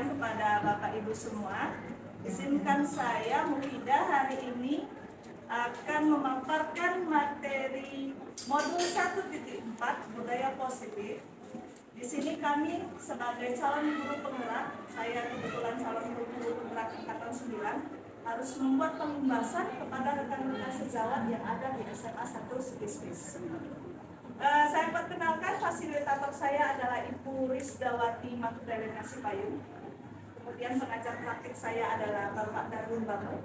sampaikan kepada Bapak Ibu semua. Izinkan saya Mufidah hari ini akan memaparkan materi modul 1.4 budaya positif. Di sini kami sebagai calon guru penggerak, saya kebetulan calon guru penggerak angkatan 9, harus membuat pembahasan kepada rekan-rekan sejawat yang ada di SMA 1 Sukistis. Saya perkenalkan, fasilitator saya adalah Ibu Risdawati Magdalena Sipayung. Kemudian pengajar praktik saya adalah Bapak Darun Bambu.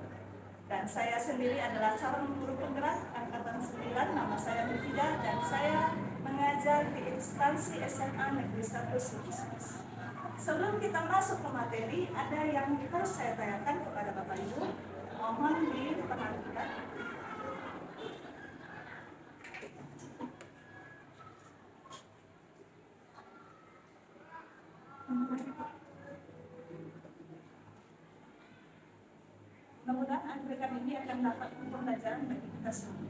Dan saya sendiri adalah calon guru penggerak angkatan 9, nama saya Mufidah dan saya mengajar di instansi SMA Negeri 1 Sukistis. Sebelum kita masuk ke materi, ada yang harus saya tanyakan kepada Bapak Ibu. Mohon diperhatikan. Mudah-mudahan rekan ini akan dapat pembelajaran bagi kita semua.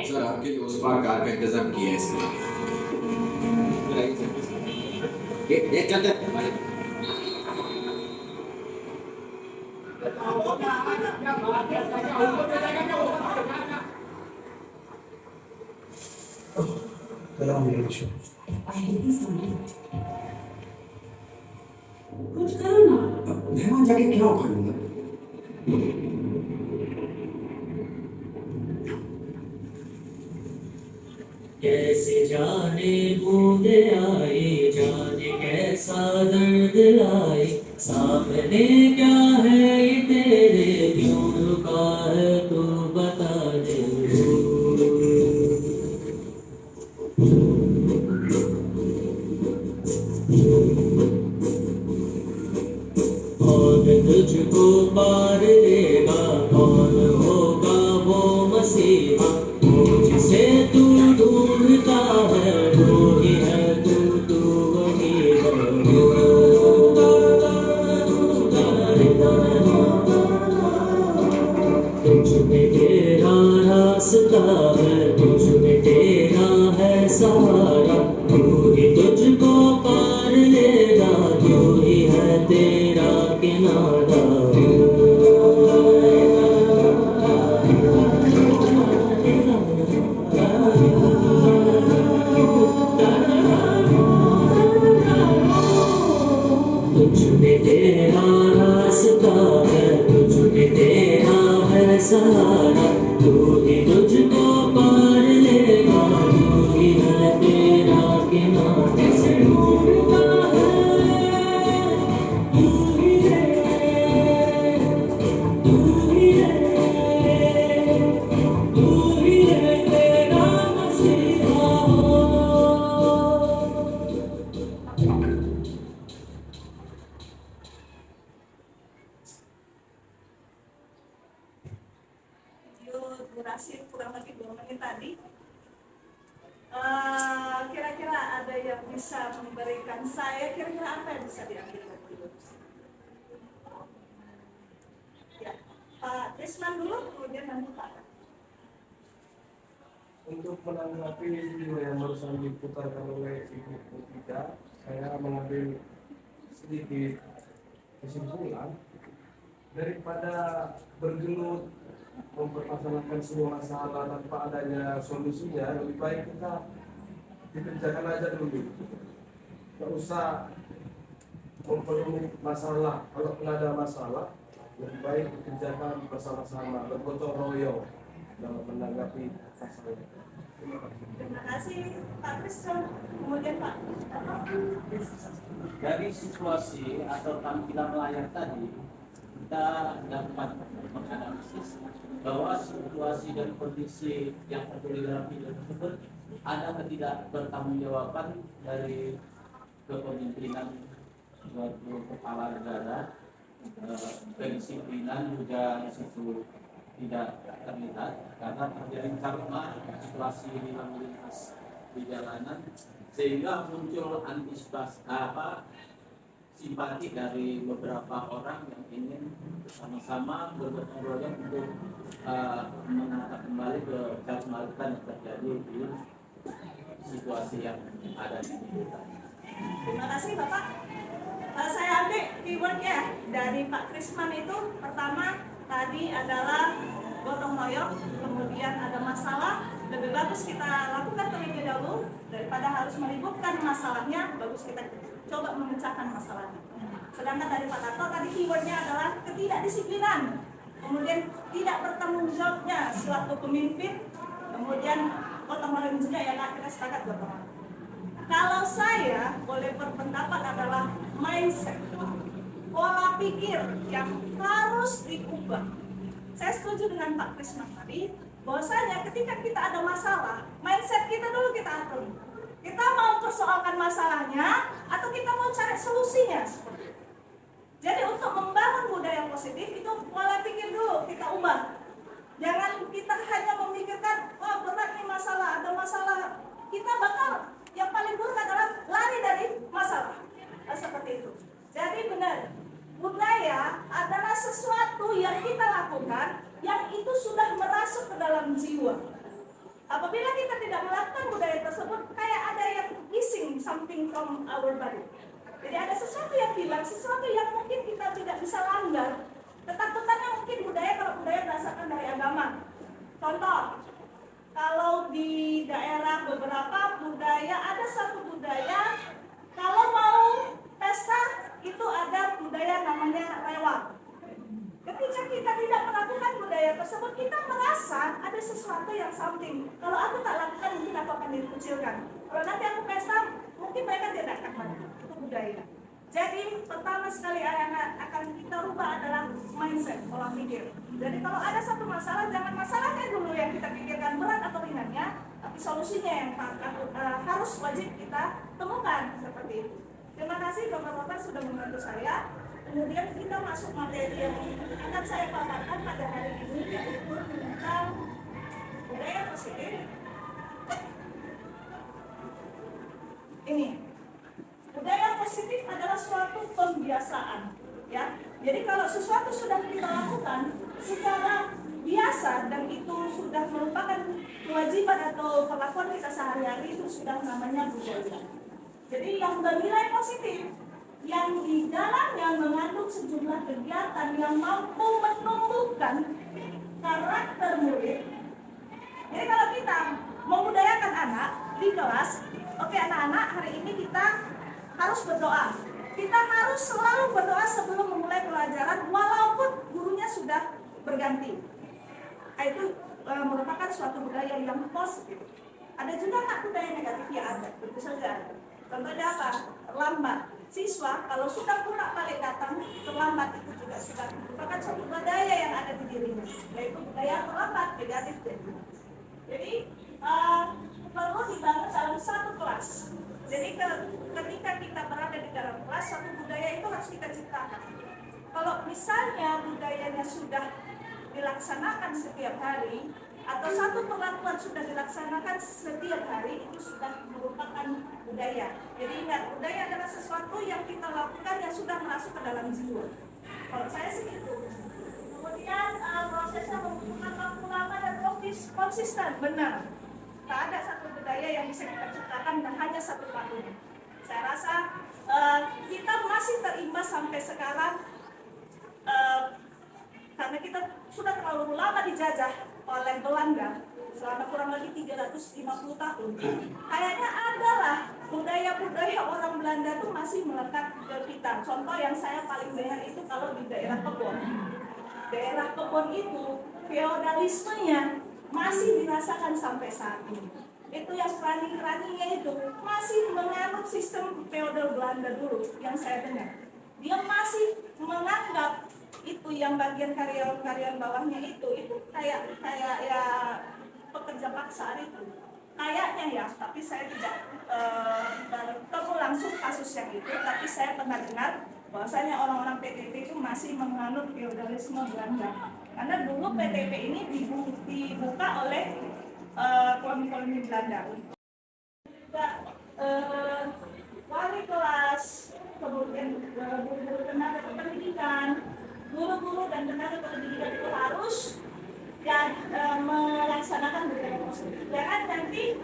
Sir आपके लिए उस बार कार का इंतजाम किया है सर। ये चलते कुछ करो ना। मेहमान जाके क्या उखाड़ूंगा? कैसे जाने बूंदे आए, जाने कैसा दर्द आए, सामने क्या है ये तेरे, क्यों रुका है तू बता दे। कौन तुझको पार लेगा, कौन होगा वो मसीहा, जिसे तू ढूंढता है वो ही है तू वही है। तुझ में तेरा रास्ता है, तुझ में तेरा है सहारा, तू ही तुझको पार लेगा, तू ही है तेरा किनारा। तुझ में तेरा रास्ता है, तुझ में तेरा है सहारा, तू ही तुझको पार लेगा, तू ही है तेरा किनारा। से ढूंढता है तू ही है, तू ही है, तू ही है तेरा मसीहा। Durasi kurang lebih 2 menit tadi. Kira-kira ada yang bisa memberikan saya kira-kira apa yang bisa diambil dari dulu? Ya, Pak Trisman dulu, kemudian nanti Pak. Untuk menanggapi video yang barusan diputarkan oleh Ibu Mufidah, saya mengambil sedikit kesimpulan daripada bergelut mempermasalahkan semua masalah tanpa adanya solusinya. Lebih baik kita dikerjakan aja dulu, nggak usah memperumit masalah. Kalau nggak ada masalah, lebih baik dikerjakan bersama-sama, bergotong royong dalam menanggapi masalah. Terima kasih Pak Trisman, kemudian Pak. Dari situasi atau tampilan layar tadi, kita dapat menganalisis bahwa situasi dan kondisi yang terjadi dalam video tersebut ada ketidakbertanggungjawaban dari kepemimpinan suatu kepala negara, kedisiplinan juga situ tidak terlihat karena terjadi karma situasi ini lalu lintas di jalanan sehingga muncul antisipasi simpati dari beberapa orang yang ingin bersama-sama bergotong royong untuk menata kembali ke kemacetan yang terjadi di situasi yang ada di kita. Terima kasih Bapak. Saya ambil keywordnya dari Pak Krisman itu. Pertama tadi adalah gotong royong, kemudian ada masalah. Lebih bagus kita lakukan terlebih dahulu daripada harus meributkan masalahnya. Bagus kita coba memecahkan masalahnya. Sedangkan dari Pak Tarto tadi keywordnya adalah ketidakdisiplinan, kemudian tidak bertanggung jawabnya selaku pemimpin, kemudian gotong royong juga ya Kak, kita sepakat gotong royong. Kalau saya boleh berpendapat adalah mindset, pola pikir yang harus diubah. Saya setuju dengan Pak Krisman tadi, bahwasanya ketika kita ada masalah, mindset kita dulu kita atur. Kita mau persoalkan masalahnya atau kita mau cari solusinya. Jadi untuk membangun budaya positif itu pola pikir dulu kita ubah. Jangan kita hanya memikirkan, wah berat nih masalah, ada masalah. Kita bakal yang paling buruk adalah lari dari masalah. Seperti itu. Jadi benar, budaya adalah sesuatu yang kita lakukan yang itu sudah merasuk ke dalam jiwa. Apabila kita tidak melakukan budaya tersebut, kayak ada yang missing something from our body. Jadi ada sesuatu yang hilang, sesuatu yang mungkin kita tidak bisa langgar. Ketakutannya mungkin budaya, kalau budaya berdasarkan dari agama. Contoh, kalau di daerah beberapa budaya, ada satu budaya, kalau mau pesta, itu ada budaya namanya rewak. Ketika kita tidak melakukan budaya tersebut, kita merasa ada sesuatu yang something. Kalau aku tak lakukan, mungkin aku akan dikucilkan. Kalau nanti aku pesta, mungkin mereka tidak akan. Itu budaya. Jadi pertama sekali yang akan kita rubah adalah mindset, pola pikir. Jadi kalau ada satu masalah, jangan masalahnya dulu yang kita pikirkan berat atau ringannya, tapi solusinya yang harus wajib kita temukan seperti itu. Terima kasih Bapak-Bapak sudah membantu saya. Kemudian kita masuk materi yang akan saya paparkan pada hari ini, yaitu tentang budaya positif. Ini, budaya positif adalah suatu pembiasaan, ya. Jadi kalau sesuatu sudah kita lakukan secara biasa dan itu sudah merupakan kewajiban atau perlakuan kita sehari-hari, itu sudah namanya budaya. Jadi yang bernilai positif, yang di dalamnya mengandung sejumlah kegiatan yang mampu menumbuhkan karakter murid. Jadi kalau kita membudayakan anak di kelas, oke anak-anak, hari ini kita harus berdoa. Kita harus selalu berdoa sebelum memulai pelajaran walaupun gurunya sudah berganti. Itu merupakan suatu budaya yang positif. Ada juga nggak budaya negatif? Ya ada, tentu saja ada. Contohnya apa? Terlambat. Siswa kalau sudah bolak-balik datang terlambat, itu juga sudah merupakan suatu budaya yang ada di dirinya, yaitu budaya terlambat negatif. Jadi perlu dibangun dalam satu kelas. Jadi ketika kita berada di dalam kelas, satu budaya itu harus kita ciptakan. Kalau misalnya budayanya sudah dilaksanakan setiap hari, atau satu perlakuan sudah dilaksanakan setiap hari, itu sudah merupakan budaya. Jadi ingat, budaya adalah sesuatu yang kita lakukan yang sudah masuk ke dalam jiwa. Kalau saya sih itu. Kemudian prosesnya membutuhkan waktu lama dan konsisten. Benar. Tak ada satu budaya yang bisa kita ciptakan dan hanya satu tahun. Saya rasa kita masih terimbas sampai sekarang karena kita sudah terlalu lama dijajah oleh Belanda selama kurang lebih 350 tahun. Kayaknya adalah budaya-budaya orang Belanda itu masih melekat ke kita. Contoh yang saya paling dengar itu kalau di daerah Kebon. Daerah Kebon itu feodalismenya masih dirasakan sampai saat ini. Itu yang kerani-keraninya itu masih menganut sistem feodal Belanda dulu yang saya dengar. Dia masih menganggap itu yang bagian karyawan-karyawan bawahnya itu kayak ya pekerja paksa itu kayaknya ya, tapi saya tidak bertemu langsung kasus yang itu, tapi saya pernah dengar bahwasanya orang-orang PTP itu masih menganut feodalisme Belanda. Karena dulu PTP ini dibuka oleh koloni-koloni Belanda. Juga wali kelas, kemudian guru-guru tenaga pendidikan, guru-guru dan tenaga pendidikan itu harus melaksanakan budaya positif. Jangan nanti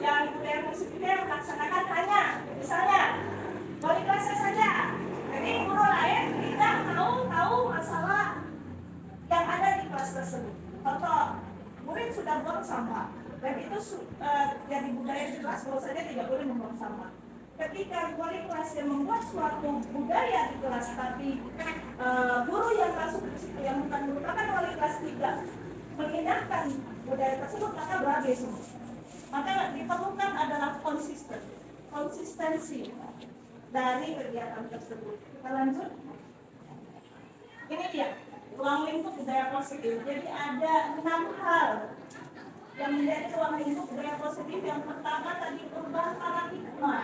yang budaya positifnya yang melaksanakan hanya misalnya wali kelasnya saja. Jadi guru lain tidak mau tahu masalah yang ada di kelas tersebut. Contoh, murid sudah buang sampah dan itu jadi budaya di kelas bahwasanya tidak boleh membuang sampah. Ketika wali kelas yang membuat suatu budaya di kelas, tapi guru yang masuk di situ yang bukan merupakan wali kelas tidak mengindahkan budaya tersebut, maka berabe semua. Maka diperlukan adalah konsistensi dari kegiatan tersebut. Kita lanjut. Ini dia ruang lingkup budaya positif. Jadi ada 6 hal yang menjadi ruang lingkup budaya positif. Yang pertama tadi perubahan paradigma.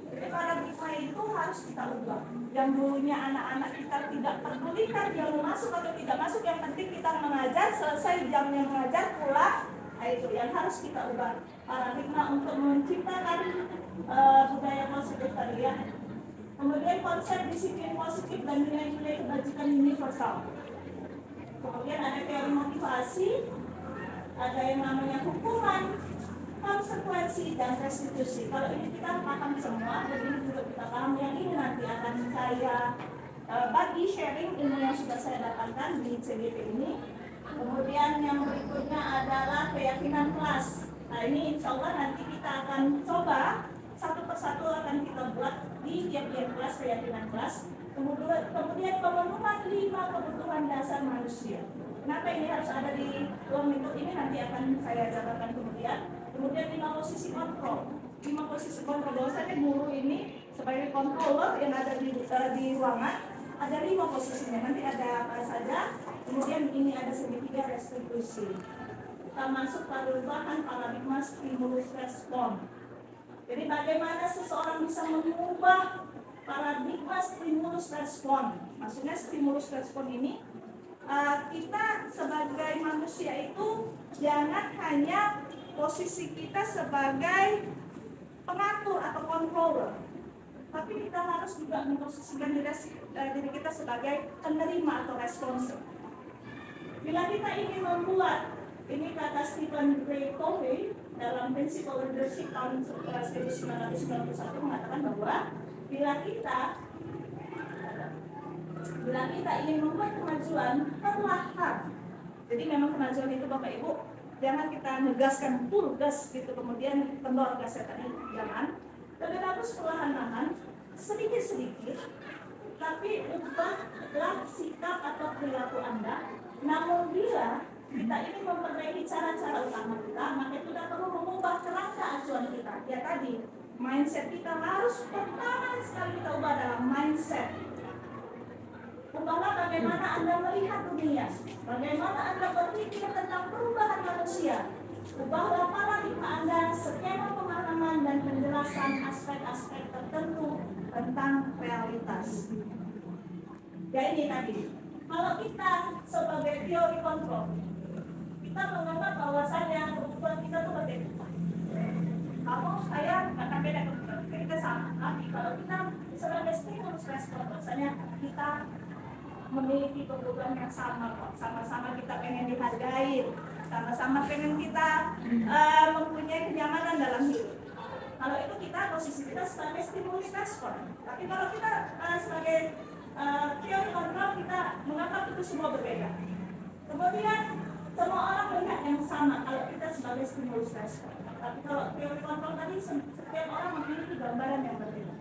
Jadi paradigma itu harus kita ubah. Yang dulunya anak-anak kita tidak pedulikan dia mau masuk atau tidak masuk, yang penting kita mengajar, selesai jamnya mengajar pulang. Nah, itu yang harus kita ubah paradigma untuk menciptakan budaya positif tadi ya. Kemudian konsep disiplin positif dan nilai-nilai kebajikan universal. Kemudian ada teori motivasi, ada yang namanya hukuman, konsekuensi, dan restitusi. Kalau ini kita paham semua, dan ini juga kita paham. Yang ini nanti akan saya bagi sharing ilmu yang sudah saya dapatkan di CGP ini. Kemudian yang berikutnya adalah keyakinan kelas. Nah ini insya Allah nanti kita akan coba satu persatu akan kita buat di tiap-tiap kelas keyakinan kelas. Kemudian pemenuhan 5 kebutuhan dasar manusia. Kenapa ini harus ada di ruang lingkup ini nanti akan saya jabarkan kemudian. Kemudian 5 posisi kontrol. 5 posisi kontrol, bahwasanya guru ini sebagai controller yang ada di ruangan, ada 5 posisinya. Nanti ada apa saja. Kemudian ini ada segitiga restitusi. Kita masuk perubahan paradigma stimulus respon. Jadi bagaimana seseorang bisa mengubah paradigma stimulus respon. Maksudnya stimulus respon ini kita sebagai manusia itu jangan hanya posisi kita sebagai pengatur atau controller, tapi kita harus juga memposisikan diri kita sebagai penerima atau responsif. Bila kita ingin membuat, ini kata Stephen Gray Covey dalam Principle Leadership tahun 1991 mengatakan bahwa bila kita ingin membuat kemajuan perlahan, jadi memang kemajuan itu Bapak Ibu jangan kita negaskan full gas gitu kemudian kendor gasnya tadi, jangan. Tapi harus perlahan-lahan, sedikit-sedikit, tapi ubahlah sikap atau perilaku Anda. Namun bila kita ingin memperbaiki cara-cara utama kita, maka kita perlu mengubah kerangka acuan kita. Ya tadi, mindset kita harus pertama sekali kita ubah dalam mindset. Ubahlah bagaimana Anda melihat dunia, bagaimana Anda berpikir tentang perubahan manusia. Ubahlah paradigma Anda, skema pemahaman dan penjelasan aspek-aspek tertentu tentang realitas. Ya ini tadi. Kalau kita sebagai teori kontrol, kita menganggap bahwasanya kebutuhan kita itu berbeda. Kamu, saya, akan beda kebutuhan kita sama. Tapi kalau kita sebagai stimulus respon, bahwasanya kita memiliki kebutuhan yang sama kok. Sama-sama kita pengen dihargai, sama-sama pengen kita mempunyai kenyamanan dalam hidup. Kalau itu kita posisi kita sebagai stimulus respon. Tapi kalau kita sebagai teori kontrol, kita menganggap itu semua berbeda. Kemudian semua orang melihat yang sama kalau kita sebagai stimulus respon. Tapi kalau teori kontrol tadi setiap orang memiliki gambaran yang berbeda.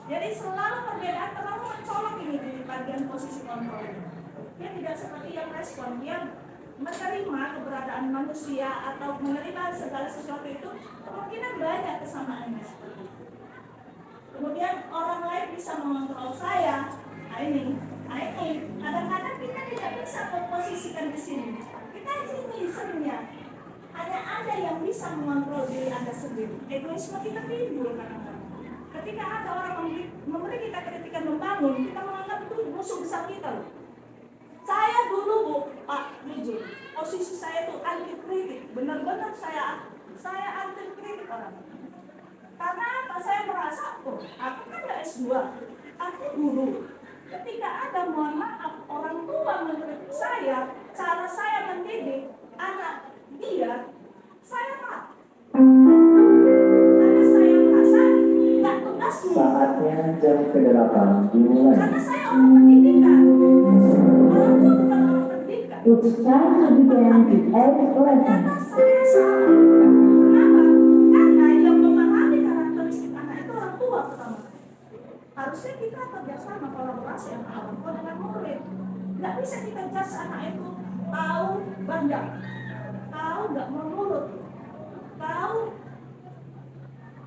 Jadi selalu perbedaan terlalu mencolok ini di bagian posisi kontrol. Dia tidak seperti yang respon, dia menerima keberadaan manusia atau menerima segala sesuatu itu kemungkinan banyak kesamaannya. Kemudian orang lain bisa mengontrol saya. Nah ini kadang-kadang kita tidak bisa memposisikan di sini. Kita ini sebenarnya hanya Anda yang bisa mengontrol diri Anda sendiri. Egoisme kita timbul kadang-kadang. Ketika ada orang memberi kita kritikan membangun, kita menganggap itu musuh besar kita loh. Saya dulu Bu, Pak, jujur, posisi saya itu anti kritik, benar-benar saya anti kritik orang. Karena apa? Saya merasa, oh, aku kan nggak S2, aku guru. Ketika ada, mohon maaf, orang tua mengkritik saya, cara saya mendidik anak dia, saya tak. Karena saya merasa nggak tugasmu. Saatnya jam ke-8 dimulai. Karena saya orang pendidikan. Orang tua bukan orang pendidikan. It's time to begin the 8th lesson. Karena saya salah. Kenapa? Karena yang memahami karakteristik anak itu orang tua pertama. Harusnya kita kerjasama kolaborasi antara orang tua dengan murid. Nggak bisa kita judge anak itu tahu bandar, tahu nggak menurut, tahu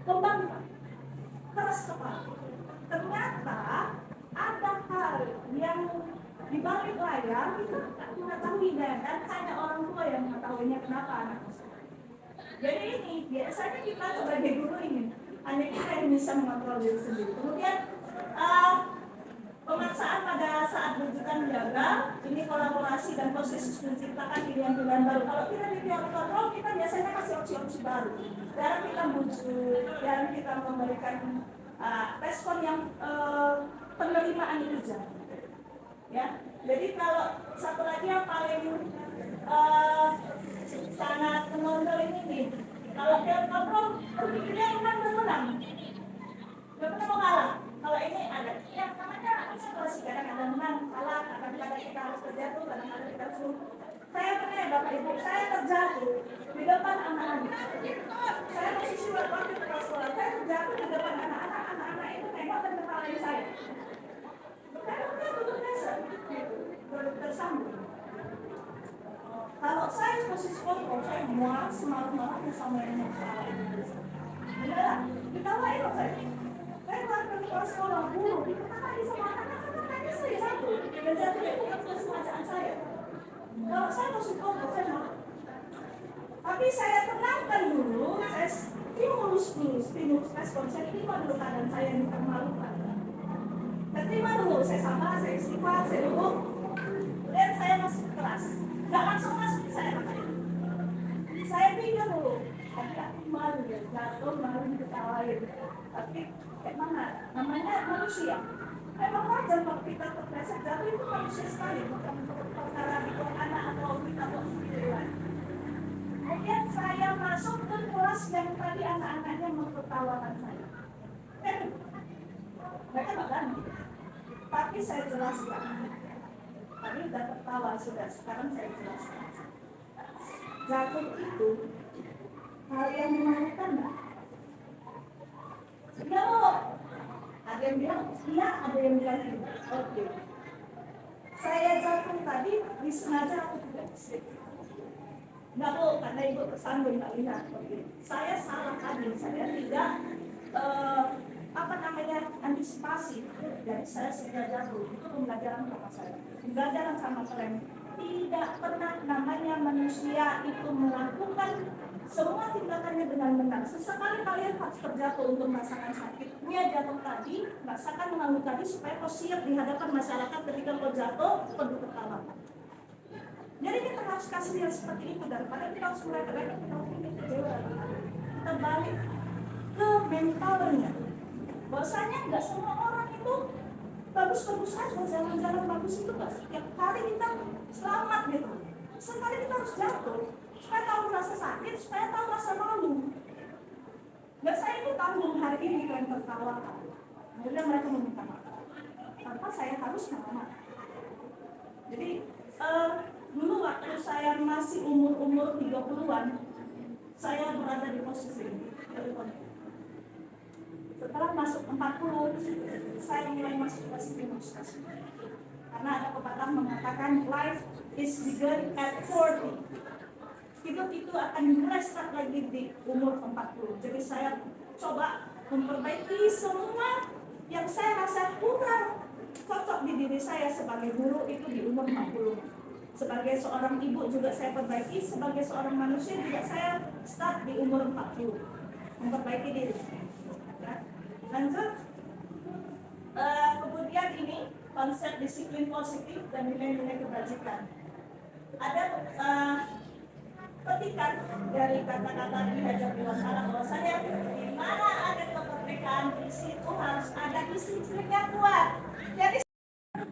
pembangkang, keras kepala. Ternyata ada hal yang di balik layar kita tak mengetahuinya dan hanya orang tua yang mengetahuinya kenapa anak bisa. Jadi ini biasanya kita sebagai guru ini hanya kita yang bisa mengontrol diri sendiri. Kemudian pemaksaan pada saat rujukan menjaga, ini kolaborasi dan proses menciptakan pilihan-pilihan baru. Kalau kita di teori kontrol, kita biasanya kasih opsi-opsi baru. Jarang kita muncul, jarang kita memberikan respon yang penerimaan itu jangan. Ya, jadi kalau satu lagi yang paling sangat menonjol ini nih, kalau teori kontrol, berpikirnya menang dan menang. Gak pernah mau kalah. Kalau ini ada yang namanya situasi, kadang-kadang menang, kalah, kadang-kadang kita harus terjatuh, kadang-kadang kita harus. Saya pernah ya Bapak Ibu, saya terjatuh di depan anak-anak. Saya posisi waktu di sekolah, saya terjatuh di depan anak-anak itu nengok dan kepalanya saya. Saya pernah duduk biasa, tersambung. Kalau saya posisi kontrol, saya mual semalam-malamnya sama yang kepala itu. Udah, ditawain loh saya. Saya melakukan kelas sekolah guru, dikatakan sama anak-anak saya satu, dan jatuh itu bukan kesengajaan saya. Kalau saya masuk kelompok, saya mau. Tapi saya tenangkan dulu, saya stimulus respon, saya terima dulu keadaan saya yang dipermalukan. Saya terima dulu, saya sabar, saya istighfar, saya duduk, kemudian saya masuk ke kelas. Nggak langsung masuk, saya ngapain? Saya pikir dulu, hati-hati malu ya, jatuh malu diketawain. Tapi kayak mana? Namanya manusia. Memang wajar kalau kita terpleset jatuh itu manusia sekali, bukan perkara itu anak atau kita atau sendirian. Kemudian saya masuk ke kelas yang tadi anak-anaknya mentertawakan saya. Mereka nggak berani. Tapi saya jelaskan. Tadi udah tertawa sudah, sekarang saya jelaskan. Jatuh itu hal yang memalukan nggak? Ya loh, ada yang bilang iya, ada yang bilang tidak. Oke. Saya jatuh tadi disengaja aku tidak bisa. Nggak mau, karena ibu tersandung nggak lihat. Oke. Saya salah tadi, saya tidak antisipasi. Jadi saya sudah jatuh. Itu pembelajaran sama saya. Pembelajaran sama kalian. Tidak pernah namanya manusia itu melakukan semua tindakannya dengan benar. Sesekali kalian harus terjatuh untuk merasakan sakit. Dia jatuh tadi, rasakan mengalami tadi supaya kau siap di hadapan masyarakat ketika kau jatuh, penuh tertawa. Jadi kita harus kasih yang seperti itu daripada kita harus mulai kita kecewa. Kita balik ke mentalnya. Bahwasanya nggak semua orang itu bagus-bagus aja, jalan-jalan bagus itu nggak setiap kali kita selamat gitu. Sekali kita harus jatuh. Supaya tahu rasa sakit, supaya tahu rasa malu. Dan saya itu tanggung hari ini kalian tertawa. Kemudian mereka meminta maaf. Tanpa saya harus minta. Jadi dulu waktu saya masih umur 30-an, saya berada di posisi ini. Setelah masuk 40, saya mulai masuk ke stimulus. Karena ada pepatah mengatakan life is begun at 40. Hidup itu akan dimulai start lagi di umur 40. Jadi saya coba memperbaiki semua yang saya rasa kurang cocok di diri saya sebagai guru itu di umur 40. Sebagai seorang ibu juga saya perbaiki, sebagai seorang manusia juga saya start di umur 40. Memperbaiki diri. Ya. Lanjut. Kemudian ini konsep disiplin positif dan nilai-nilai kebajikan. Ada petikan dari kata-kata Ki Hajar Dewantara bahwasanya di mana ada kemerdekaan di situ harus ada disiplin yang kuat. Jadi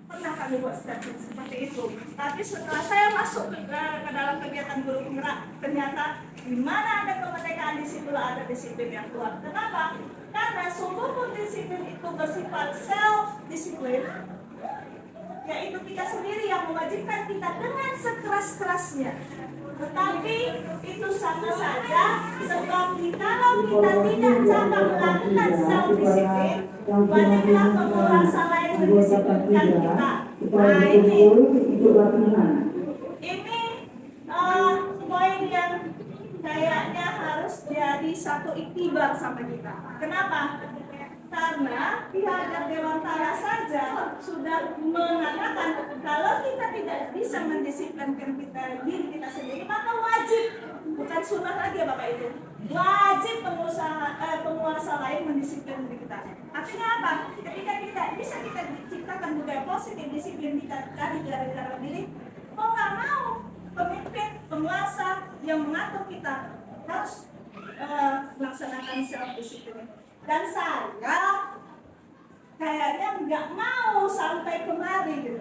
pernah kami buat statement seperti itu. Tapi setelah saya masuk ke dalam kegiatan guru penggerak, ternyata di mana ada kemerdekaan di situ ada disiplin yang kuat. Kenapa? Karena sungguh pun disiplin itu bersifat self disiplin, yaitu kita sendiri yang mewajibkan kita dengan sekeras-kerasnya. Tetapi itu sama saja sebab kalau kita tidak coba melakukan self disiplin, wajiblah penguasa lain mendisiplinkan kita. Nah ini poin yang kayaknya harus jadi satu iktibar sama kita. Kenapa? Karena Ki Hajar Dewantara saja sudah mengatakan kalau kita tidak bisa mendisiplinkan diri kita sendiri, maka wajib, bukan sunnah lagi ya Bapak Ibu, wajib penguasa lain mendisiplin diri kita. Artinya apa? Ketika kita bisa kita ciptakan budaya positif disiplin kita dari dalam diri, mau nggak mau pemimpin, penguasa yang mengatur kita harus melaksanakan self disiplin. Dan saya kayaknya nggak mau sampai kemari gitu.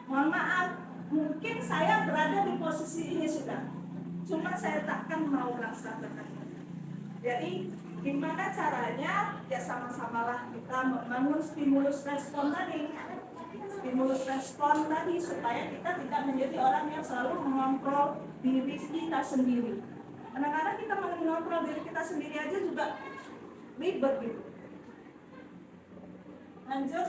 Mohon maaf, mungkin saya berada di posisi ini sudah, cuma saya takkan mau melaksanakan. Jadi gimana caranya? Ya sama-samalah kita membangun stimulus respon tadi. Stimulus respon tadi supaya kita tidak menjadi orang yang selalu mengontrol diri kita sendiri. Kadang-kadang kita mengontrol diri kita sendiri aja juga ribet gitu. Lanjut,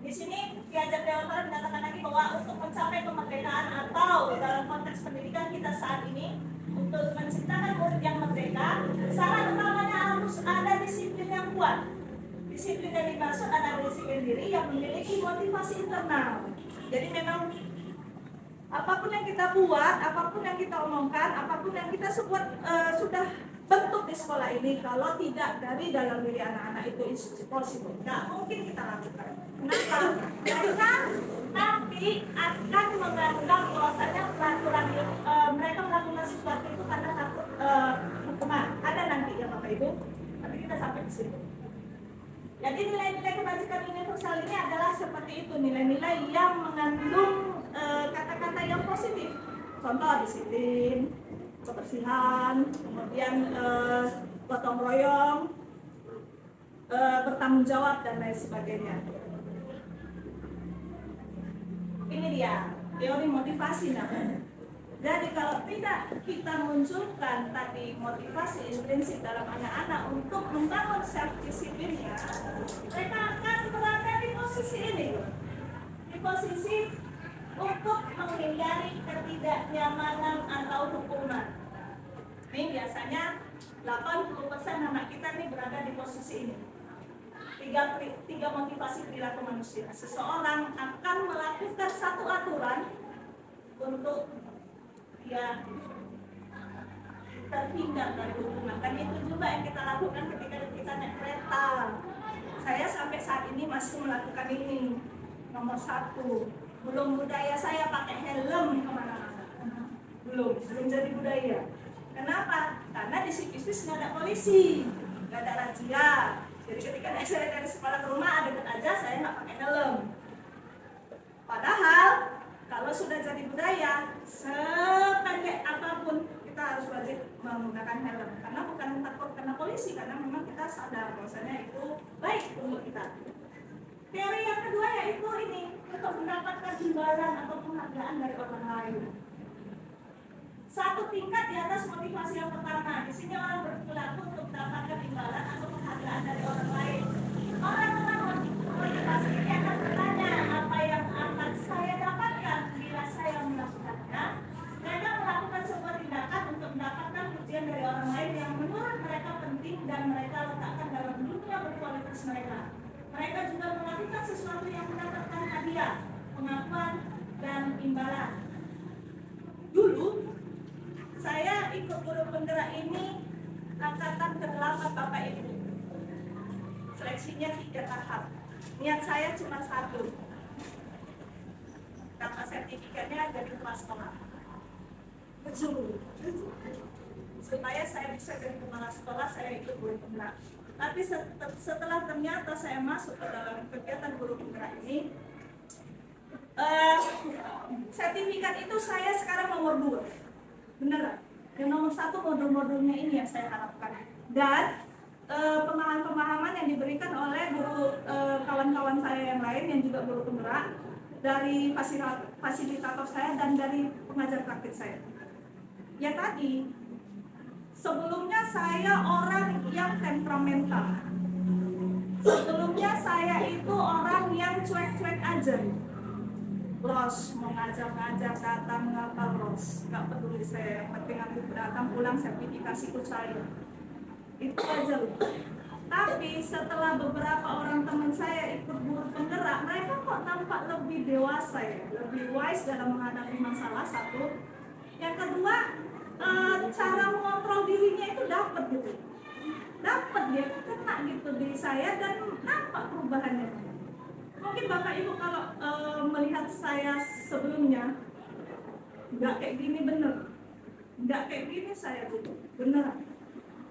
di sini Ki Hajar Dewantara menyatakan lagi bahwa untuk mencapai kemerdekaan atau dalam konteks pendidikan kita saat ini, untuk menciptakan murid yang merdeka, syarat utamanya harus ada disiplin yang kuat. Disiplin yang dimaksud adalah disiplin diri yang memiliki motivasi internal. Jadi memang apapun yang kita buat, apapun yang kita omongkan, apapun yang kita sudah bentuk di sekolah ini, kalau tidak dari dalam diri anak-anak itu impossible, nggak mungkin kita lakukan. Kenapa? Karena nanti akan menganggap bahwasanya peraturan mereka melakukan sesuatu itu karena takut hukuman. Ada nanti ya Bapak Ibu, tapi kita sampai di situ. Jadi nilai-nilai kebajikan universal ini adalah seperti itu, nilai-nilai yang mengandung kata-kata yang positif. Contoh disiplin, kebersihan, kemudian gotong royong, bertanggung jawab dan lain sebagainya. Ini dia teori motivasi namanya. Jadi kalau tidak kita munculkan tadi motivasi intrinsik dalam anak-anak untuk membangun self disiplinnya, mereka akan berada di posisi ini, di posisi untuk menghindari ketidaknyamanan atau hukuman. Ini biasanya 80% anak kita nih berada di posisi ini. Tiga motivasi perilaku manusia. Seseorang akan melakukan satu aturan untuk dia terhindar dari hukuman. Dan itu juga yang kita lakukan ketika kita naik kereta. Saya sampai saat ini masih melakukan ini. Nomor 1. Belum budaya saya pakai helm kemana-mana. Belum jadi budaya. Kenapa? Karena di bis nggak ada polisi, nggak ada razia. Jadi ketika saya dari sekolah ke rumah ada aja saya nggak pakai helm. Padahal kalau sudah jadi budaya, sependek apapun kita harus wajib menggunakan helm. Karena bukan takut kena polisi, karena memang kita sadar bahwasanya itu baik untuk kita. Teori yang kedua yaitu ini, untuk mendapatkan imbalan atau penghargaan dari orang lain. Satu tingkat di atas motivasi yang pertama. Di sini orang berperilaku untuk mendapatkan imbalan atau penghargaan dari orang lain. Orang-orang motivasi ini akan bertanya, apa yang akan saya dapatkan bila saya melakukannya? Mereka melakukan sebuah tindakan untuk mendapatkan pujian dari orang lain yang menurut mereka penting dan mereka letakkan dalam dunia berkualitas mereka. Mereka juga melakukan sesuatu yang mendapatkan hadiah, pengakuan, dan imbalan. Dulu saya ikut guru penggerak ini angkatan ke-8 Bapak Ibu. Seleksinya 3 tahap. Niat saya cuma 1. Karena sertifikatnya dari kepala sekolah. Betul. Supaya saya bisa jadi kepala sekolah, saya ikut guru penggerak. Tapi setelah ternyata saya masuk ke dalam kegiatan guru penggerak ini, sertifikat itu saya sekarang nomor 2. Beneran. Yang nomor 1 modul-modulnya ini yang saya harapkan. Dan pemahaman-pemahaman yang diberikan oleh guru kawan-kawan saya yang lain yang juga guru penggerak, dari fasilitator saya dan dari pengajar praktik saya. Ya tadi, sebelumnya saya orang yang temperamental. Sebelumnya saya itu orang yang cuek-cuek aja. Los, mau ngajar-ngajar, datang ngapal los. Gak peduli saya, yang penting aku datang pulang sertifikasiku saya. Itu aja loh. Tapi setelah beberapa orang teman saya ikut guru penggerak, mereka kok nampak lebih dewasa ya, lebih wise dalam menghadapi masalah. 1. Yang kedua, cara mengontrol dirinya itu dapat gitu. Dapat dia kena gitu di saya dan nampak perubahannya. Mungkin Bapak Ibu kalau melihat saya sebelumnya, nggak kayak gini bener. Nggak kayak gini saya dulu, beneran.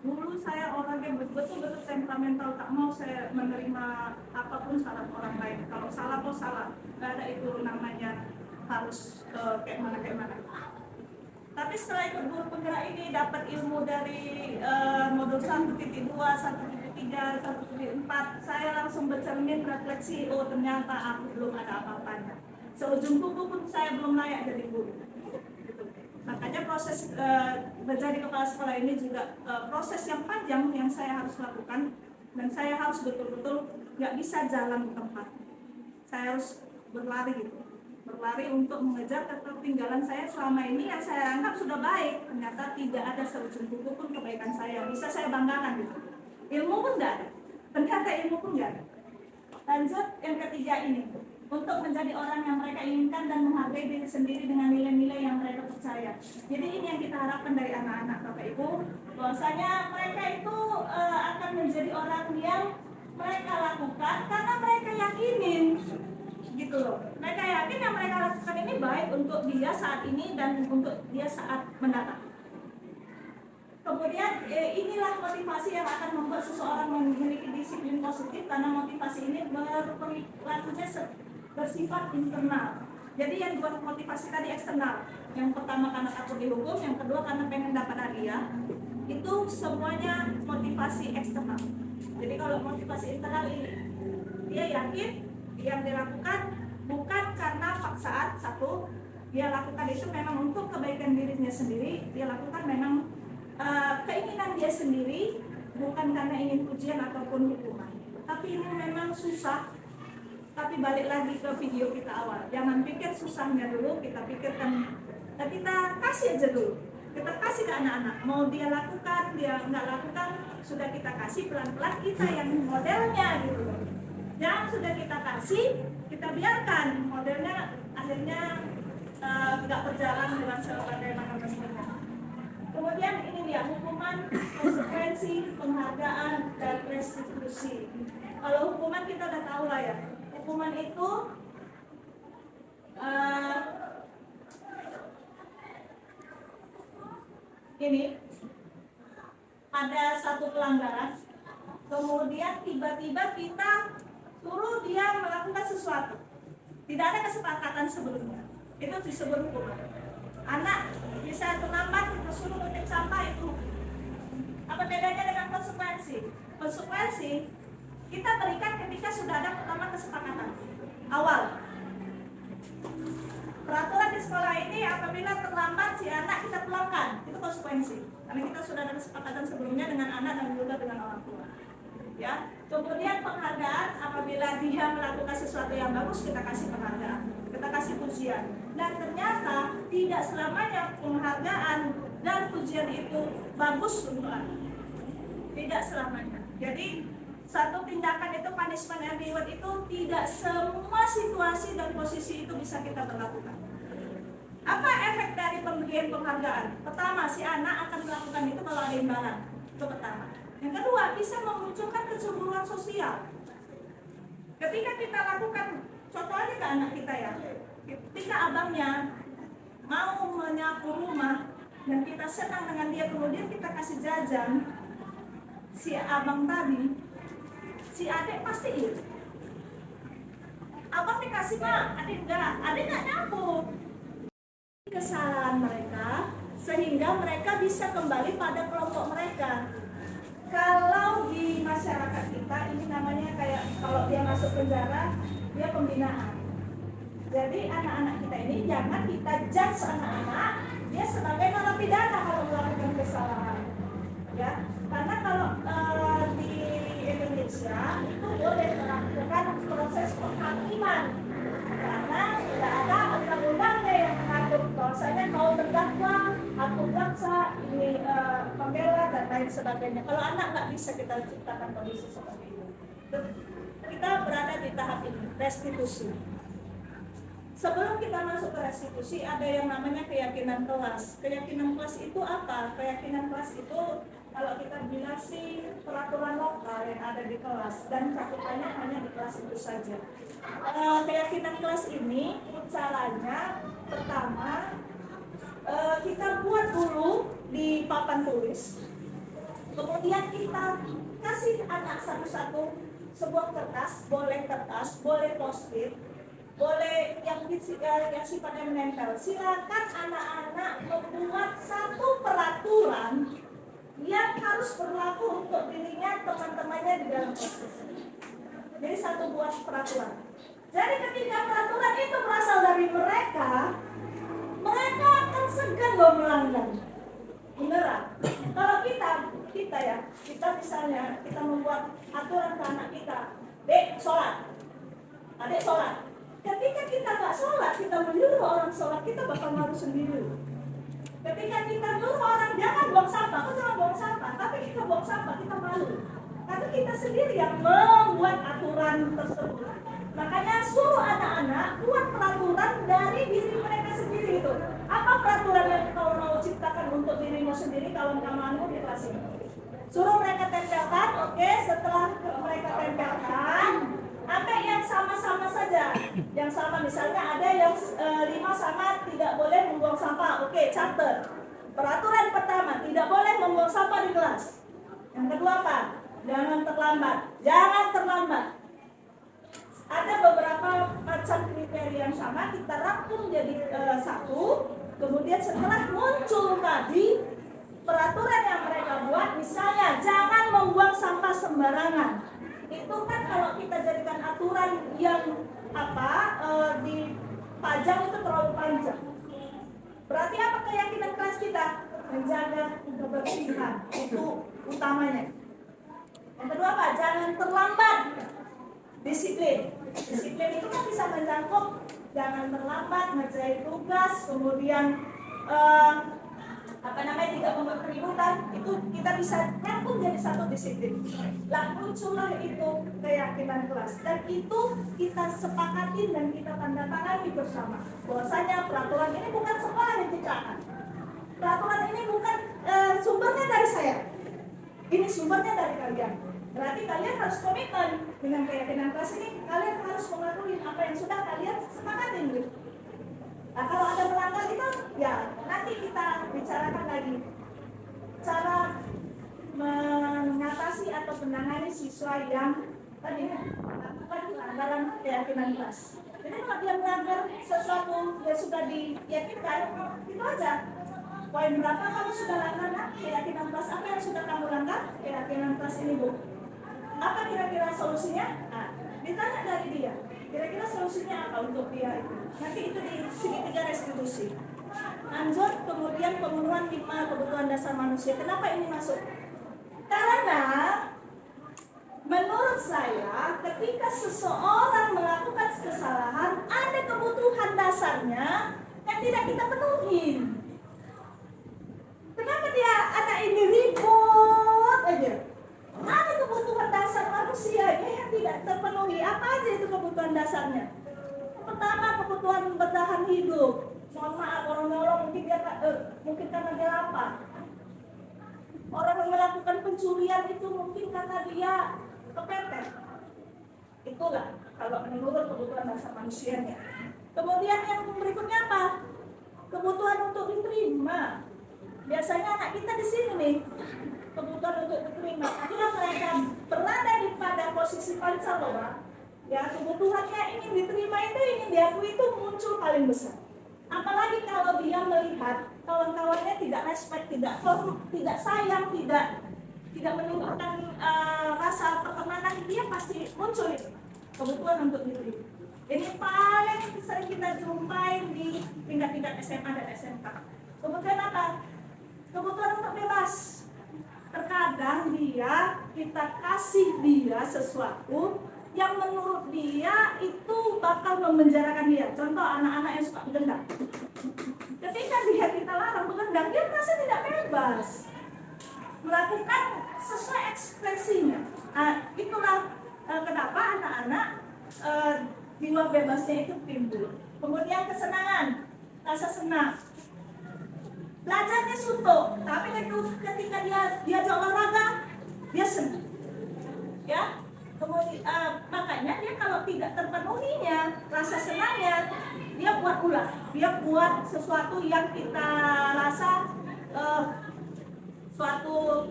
Dulu saya orang yang betul-betul temperamental, tak mau saya menerima apapun saran orang lain. Kalau salah kok salah, nggak ada itu namanya harus kayak mana. Tapi setelah ikut guru penggerak ini dapat ilmu dari modul 1.2, 1.3, 1.4, saya langsung bercermin refleksi, oh ternyata aku belum ada apa-apanya. Seujung kuku pun saya belum layak jadi guru. Makanya proses menjadi kepala sekolah ini juga proses yang panjang yang saya harus lakukan, dan saya harus betul-betul nggak bisa jalan di tempat. Saya harus berlari untuk mengejar ketertinggalan saya selama ini yang saya anggap sudah baik. Ternyata tidak ada seujung kuku pun kebaikan saya, bisa saya banggakan gitu. Ilmu pun nggak ada, ternyata ilmu pun nggak ada. Lanjut yang ketiga ini, untuk menjadi orang yang mereka inginkan dan menghargai diri sendiri dengan nilai-nilai yang mereka percaya. Jadi ini yang kita harapkan dari anak-anak Bapak Ibu, bahwasanya mereka itu akan menjadi orang yang mereka lakukan karena mereka yakinin, gitu loh. Mereka yakin yang mereka lakukan ini baik untuk dia saat ini dan untuk dia saat mendatang. Kemudian inilah motivasi yang akan membuat seseorang memiliki disiplin positif, karena motivasi ini berlakunya bersifat internal. Jadi yang buat motivasi tadi eksternal. Yang pertama karena takut dihukum, yang kedua karena pengen dapat hadiah. Itu semuanya motivasi eksternal. Jadi kalau motivasi internal ini, dia yakin yang dilakukan bukan karena paksaan. 1, dia lakukan itu memang untuk kebaikan dirinya sendiri. Dia lakukan memang keinginan dia sendiri, bukan karena ingin pujian ataupun hukuman. Tapi ini memang susah. Tapi balik lagi ke video kita awal, jangan pikir susahnya dulu, kita pikirkan, kita kasih aja dulu, kita kasih ke anak-anak. Mau dia lakukan, dia nggak lakukan, sudah kita kasih pelan-pelan, kita yang modelnya gitu. Jangan sudah kita kasih, kita biarkan modelnya akhirnya nggak berjalan dengan sebagaimana mestinya. Kemudian ini dia hukuman, konsekuensi, penghargaan, dan restitusi. Kalau hukuman kita udah tahu lah ya. Hukuman itu ini ada satu pelanggaran, kemudian tiba-tiba kita suruh dia melakukan sesuatu, tidak ada kesepakatan sebelumnya, itu disebut hukuman. Anak bisa terlambat, kita suruh kutip sampah, itu apa bedanya dengan konsekuensi? Konsekuensi kita berikan ketika sudah ada pertama kesepakatan awal. Peraturan di sekolah ini apabila terlambat si anak kita pulangkan, itu konsekuensi. Karena kita sudah ada kesepakatan sebelumnya dengan anak dan juga dengan orang tua. Ya, kemudian penghargaan, apabila dia melakukan sesuatu yang bagus, kita kasih penghargaan, kita kasih pujian. Dan ternyata tidak selamanya penghargaan dan pujian itu bagus untuk anak. Tidak selamanya. Jadi satu tindakan itu, punishment and reward itu tidak semua situasi dan posisi itu bisa kita berlakukan. Apa efek dari pemberian penghargaan? Pertama, si anak akan melakukan itu kalau ada imbalan. Itu pertama. Yang kedua, bisa memunculkan kecemburuan sosial. Ketika kita lakukan, contoh aja ke anak kita ya, ketika abangnya mau menyapu rumah dan kita senang dengan dia, kemudian kita kasih jajan si abang tadi, si adik pasti iri. Abang dikasih mak, adik nggak nyapu. Kesalahan mereka sehingga mereka bisa kembali pada kelompok mereka. Kalau di masyarakat kita ini namanya kayak kalau dia masuk penjara, dia pembinaan. Jadi anak-anak kita ini jangan kita judge anak-anak dia sebagai narapidana kalau melakukan kesalahan, ya. Karena kalau di Indonesia itu boleh melakukan proses penghakiman karena tidak ada undang-undangnya yang mengatur bahwasanya mau terdakwa atau jaksa ini pembela dan lain sebagainya. Kalau anak nggak bisa kita ciptakan kondisi seperti itu. Kita berada di tahap ini, restitusi. Sebelum kita masuk ke restitusi, ada yang namanya keyakinan kelas. Keyakinan kelas itu apa? Keyakinan kelas itu kalau kita bilang sih peraturan lokal yang ada di kelas dan cakupannya hanya di kelas itu saja. Keyakinan kelas ini caranya pertama kita buat dulu di papan tulis, kemudian kita kasih anak satu-satu sebuah kertas, boleh post-it, boleh yang sifatnya menempel. Silakan anak-anak membuat satu peraturan yang harus berlaku untuk dirinya, teman-temannya di dalam proses. Jadi satu buat peraturan. Jadi ketika peraturan itu berasal dari mereka akan segan loh melanggar. Beneran. Kalau kita misalnya kita membuat aturan ke anak kita, Dek sholat, Adik sholat. Ketika kita nggak sholat, kita menyuruh orang sholat, kita bakal malu sendiri. Ketika kita nyuruh orang jangan buang sampah, kok jangan buang sampah, tapi kita buang sampah, kita malu. Karena kita sendiri yang membuat aturan tersebut. Makanya suruh anak-anak buat peraturan dari diri mereka sendiri itu. Apa peraturan yang kau mau ciptakan untuk dirimu sendiri, kawan-kawanmu di kelas ini? Suruh mereka tempelkan, oke, setelah mereka tempelkan, ambil yang sama-sama saja. Yang sama misalnya ada yang 5 sama tidak boleh membuang sampah. Oke, catat. Peraturan pertama, tidak boleh membuang sampah di kelas. Yang kedua apa? Jangan terlambat. Jangan terlambat. Ada beberapa macam kriteria yang sama, kita rangkum jadi satu. Kemudian setelah muncul tadi peraturan yang mereka buat, misalnya jangan membuang sampah sembarangan. Itu kan kalau kita jadikan aturan yang dipajang itu terlalu panjang. Berarti apa keyakinan kelas kita? Menjaga kebersihan, itu utamanya. Yang kedua apa? Jangan terlambat. Disiplin. Disiplin itu kan bisa mencakup jangan terlambat, ngerjain tugas, kemudian tidak membuat keributan. Itu kita bisa rangkum jadi satu disiplin. Lah muncullah itu keyakinan kelas, dan itu kita sepakatin dan kita tanda tangani bersama. Bahwasanya peraturan ini bukan sekolah yang ciptakan. Peraturan ini bukan sumbernya dari saya. Ini sumbernya dari kalian. Berarti kalian harus komitmen dengan keyakinan kelas ini. Kalian harus mengakui apa yang sudah kalian sepakatin gitu. Nah, kalau ada melanggar itu, ya nanti kita bicarakan lagi cara mengatasi atau menangani siswa yang tadi melakukan pelanggaran keyakinan kelas. Jadi kalau dia melanggar sesuatu yang sudah diyakinkan, itu aja. Poin berapa kamu sudah langgar? Keyakinan kelas apa yang sudah kamu langgar? Keyakinan kelas ini, Bu. Apa kira-kira solusinya? Nah, ditanya dari dia. Kira-kira solusinya apa untuk dia itu? Nanti itu di segitiga restitusi. Lanjut, kemudian pemenuhan 5 kebutuhan dasar manusia. Kenapa ini masuk? Karena menurut saya ketika seseorang melakukan kesalahan, ada kebutuhan dasarnya yang tidak kita penuhi. Kenapa dia anak ini ribut aja? Ada kebutuhan dasar manusianya yang tidak terpenuhi. Apa aja itu kebutuhan dasarnya? Pertama, kebutuhan bertahan hidup. Mohon maaf, orang-orang mungkin karena dia lapar. Orang yang melakukan pencurian itu mungkin karena dia kepepet. Itulah kalau menurut kebutuhan dasar manusianya. Kemudian yang berikutnya apa? Kebutuhan untuk diterima. Biasanya anak kita di sini nih, kebutuhan untuk diterima. Ketika mereka berada di pada posisi paling bawah, ya kebutuhannya ingin diterima itu, ingin diakui itu muncul paling besar. Apalagi kalau dia melihat kawan-kawannya tidak respect, tidak sayang, tidak menunjukkan rasa pertemanan, dia pasti muncul itu kebutuhan untuk diterima. Ini paling sering kita jumpai di tingkat-tingkat SMA dan SMK. Kemudian apa? Kebutuhan untuk bebas. Terkadang kita kasih dia sesuatu yang menurut dia itu bakal memenjarakan dia. Contoh anak-anak yang suka begendang. Ketika kita larang begendang, dia merasa tidak bebas melakukan sesuai ekspresinya. Itulah kenapa anak-anak jiwa bebasnya itu timbul. Kemudian kesenangan, rasa senang. Belajarnya suntuk, tapi ketika dia olahraga, dia senang. Ya, kemudian makanya dia kalau tidak terpenuhinya rasa senangnya, dia buat ulah, dia buat sesuatu yang kita rasa suatu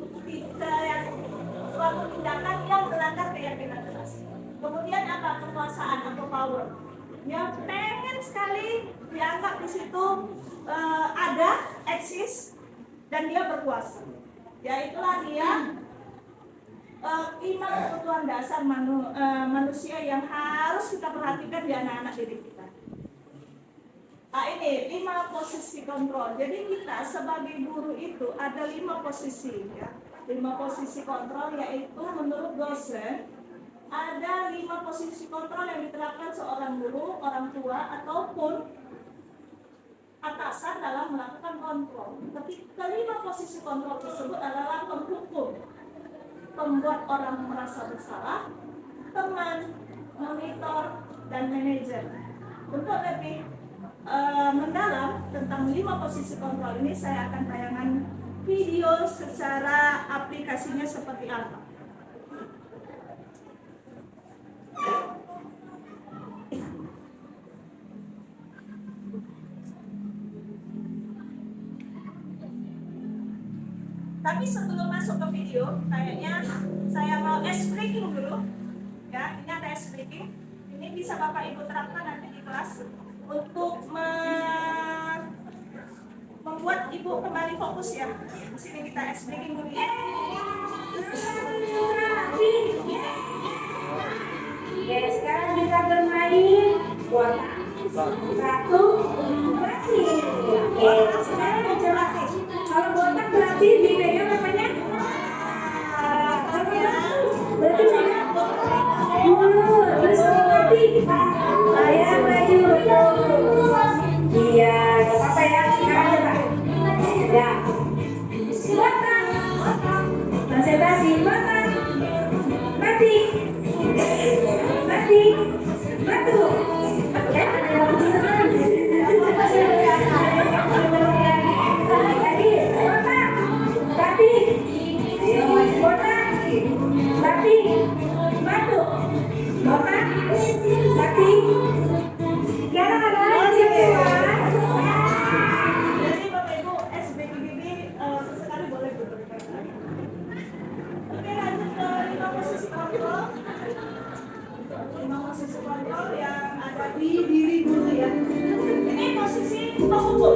tindakan yang melanggar keyakinan keras. Kemudian apa? Kekuasaan atau power. Dia pengen sekali dianggap di situ ada, eksis, dan dia berkuasa. Ya itulah dia 5 kebutuhan dasar manusia yang harus kita perhatikan di anak-anak didik kita. Nah ini 5 posisi kontrol. Jadi kita sebagai guru itu ada 5 posisi ya. 5 posisi kontrol, yaitu menurut dosen ada 5 posisi kontrol yang diterapkan seorang guru, orang tua, ataupun atasan dalam melakukan kontrol. Tapi kelima posisi kontrol tersebut adalah penghukum, pembuat orang merasa bersalah, teman, monitor, dan manajer. Untuk lebih mendalam tentang 5 posisi kontrol ini, saya akan tayangkan video secara aplikasinya seperti apa. Tapi sebelum masuk ke video, kayaknya saya mau ice breaking dulu. Ya, ini ada ice breaking. Ini bisa Bapak Ibu terapkan nanti di kelas untuk membuat Ibu kembali fokus ya. Di sini kita ice breaking dulu ya. Oke, sekarang kita bermain bola. 1, berarti. Oke, sekarang coba. Kalau botak berarti dipegang apanya? Berarti saya terus berarti saya maju iya, gak apa-apa ya. Sekarang coba ya botak konsentrasi, botak mati batu ya. Jadi Bapak Ibu SBGB sesekali boleh berberikan. Oke, lanjut ke 5 posisi kontrol. 5 posisi kontrol yang ada di diri guru ya. Ini posisi penghukum.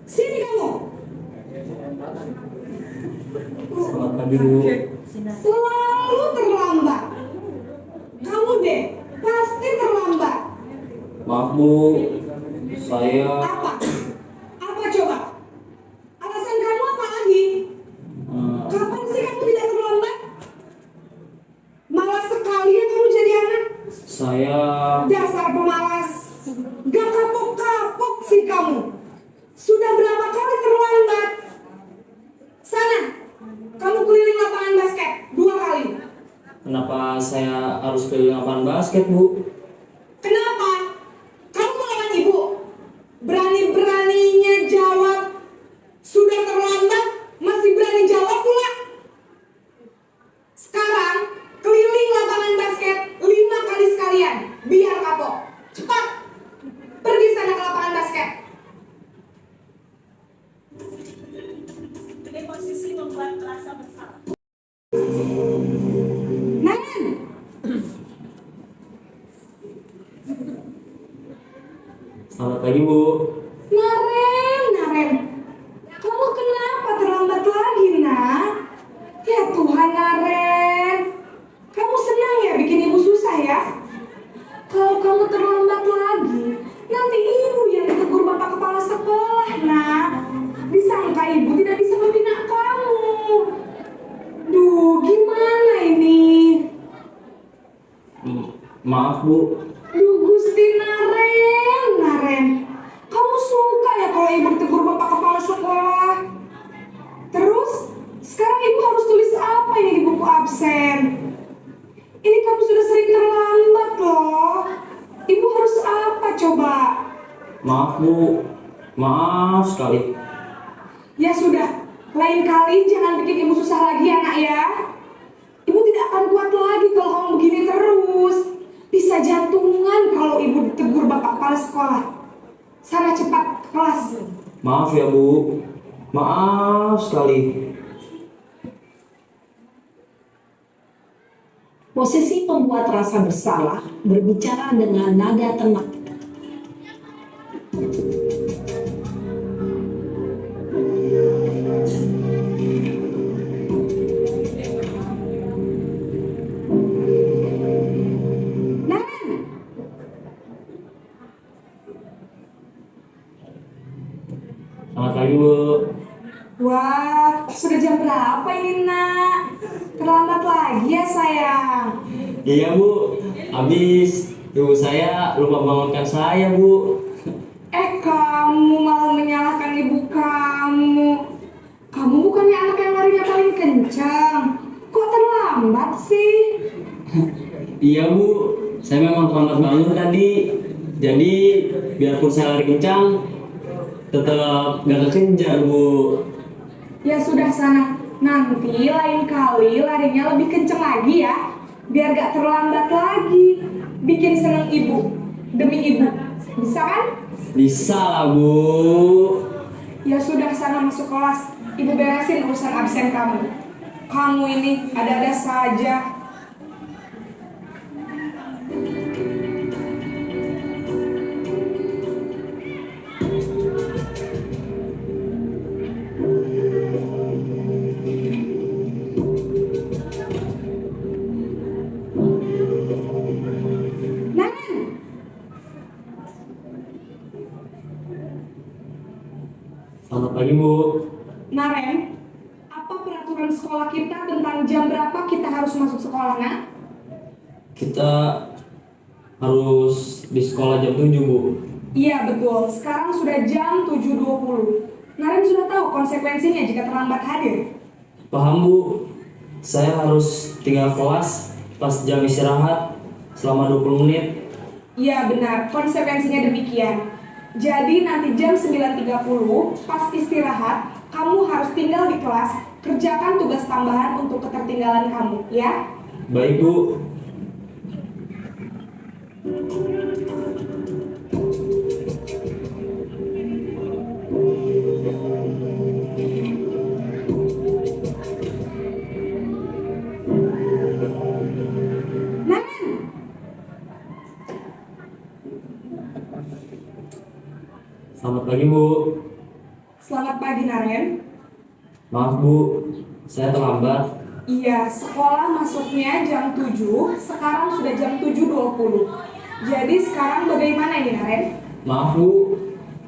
Sini kamu. Selamat pagi Bu. Selalu terlambat. Kamu deh pasti terlambat. Maaf Bu, saya Apa? Apa coba? Alasan kamu apa lagi? Kapan sih kamu tidak terlambat? Malas sekali ya kamu jadi anak. saya Dasar pemalas. Gak kapok-kapok sih kamu. Sudah berapa kali terlambat? Sana, kamu keliling lapangan basket 2 kali. kenapa saya harus keliling lapangan basket, Bu? Kenapa? Kamu melawan ibu? Berani-beraninya jawab. Sudah terlambat, masih berani jawab pula. Sekarang, keliling lapangan basket 5 kali sekalian. Biar kapok. Cepat. Pergi sana ke lapangan basket. Ini posisi membuat rasa bersalah. Naren, Selamat pagi, Bu. Naren. Kamu kenapa terlambat lagi, nak? Ya Tuhan, Naren. Kamu senang ya bikin ibu susah ya? Kalau kamu terlambat lagi, nanti ibu yang ditegur bapak kepala sekolah, nak. Disangka ibu tidak bisa membina kamu. Duh, gimana ini? Maaf, Bu. Duh, Gusti Naren. Kamu suka ya kalau ibu ditegur bapak kepala sekolah? Terus, sekarang ibu harus tulis apa ini di buku absen? Ini kamu sudah sering terlambat loh. Ibu harus apa coba? Maaf, Bu. Maaf sekali. Ya sudah, lain kali jangan bikin ibu susah lagi ya, nak ya. Ibu tidak akan kuat lagi kalau kamu begini terus. Bisa jantungan kalau ibu ditegur bapak kepala sekolah. Sana cepat ke kelas. Maaf ya, Bu. Maaf sekali. Posisi pembuat rasa bersalah berbicara dengan nada tenang. Naren, Selamat pagi, Bu. wah, sudah jam berapa ini, nak? Terlambat lagi ya, sayang. Iya, Bu. Habis ibu saya lupa bangunkan saya, Bu. Kamu malah menyalahkan ibu kamu. Kamu bukannya anak yang larinya paling kencang. Kok terlambat sih? Iya, Bu. Saya memang terlambat bangun tadi. Jadi biarpun saya lari kencang, tetap gak kekejar, Bu. Ya sudah sana. Nanti lain kali larinya lebih kencang lagi ya. Biar gak terlambat lagi. Bikin seneng ibu. Demi ibu. Bisa kan? Bisa lah, Bu. Ya sudah sana masuk kelas. Ibu beresin urusan absen kamu. Kamu ini ada-ada saja. Naren, Selamat pagi, Bu. Naren, apa peraturan sekolah kita tentang jam berapa kita harus masuk sekolah, nak? Kita harus di sekolah jam 7, Bu. Iya betul, sekarang sudah jam 7.20. Naren sudah tahu konsekuensinya jika terlambat hadir. Paham, Bu. Saya harus tinggal kelas pas jam istirahat selama 20 menit. Iya benar, konsekuensinya demikian. Jadi nanti jam 9.30 pas istirahat, kamu harus tinggal di kelas, kerjakan tugas tambahan untuk ketertinggalan kamu, ya? Baik, Bu. Naren, Selamat pagi, Bu. selamat pagi Naren. Maaf, Bu. Saya terlambat. Iya, sekolah masuknya jam 7, sekarang sudah jam 7.20. Jadi sekarang bagaimana ini Naren? Maaf, Bu.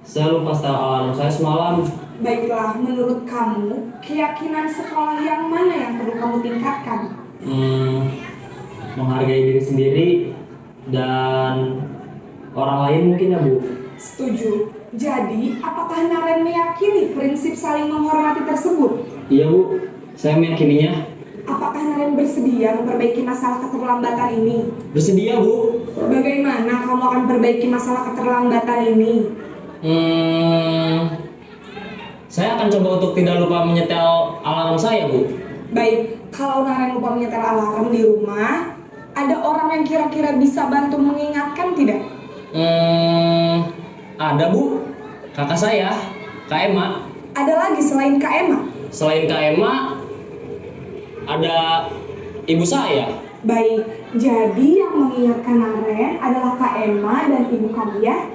Saya lupa setel alarm saya semalam. Baiklah, menurut kamu, keyakinan sekolah yang mana yang perlu kamu tingkatkan? Menghargai diri sendiri dan orang lain mungkin ya, Bu. Setuju. Jadi, apakah Naren meyakini prinsip saling menghormati tersebut? Iya, Bu. Saya meyakininya. Apakah Naren bersedia memperbaiki masalah keterlambatan ini? Bersedia, Bu. Bagaimana kamu akan perbaiki masalah keterlambatan ini? Saya akan coba untuk tidak lupa menyetel alarm saya, Bu. Baik, kalau Naren lupa menyetel alarm di rumah, ada orang yang kira-kira bisa bantu mengingatkan tidak? Ada, Bu. Kakak saya, Kak Emma. Ada lagi selain Kak Emma? Selain Kak Emma, ada ibu saya. Baik, jadi yang mengingatkan Naren adalah Kak Emma dan ibu kamu ya?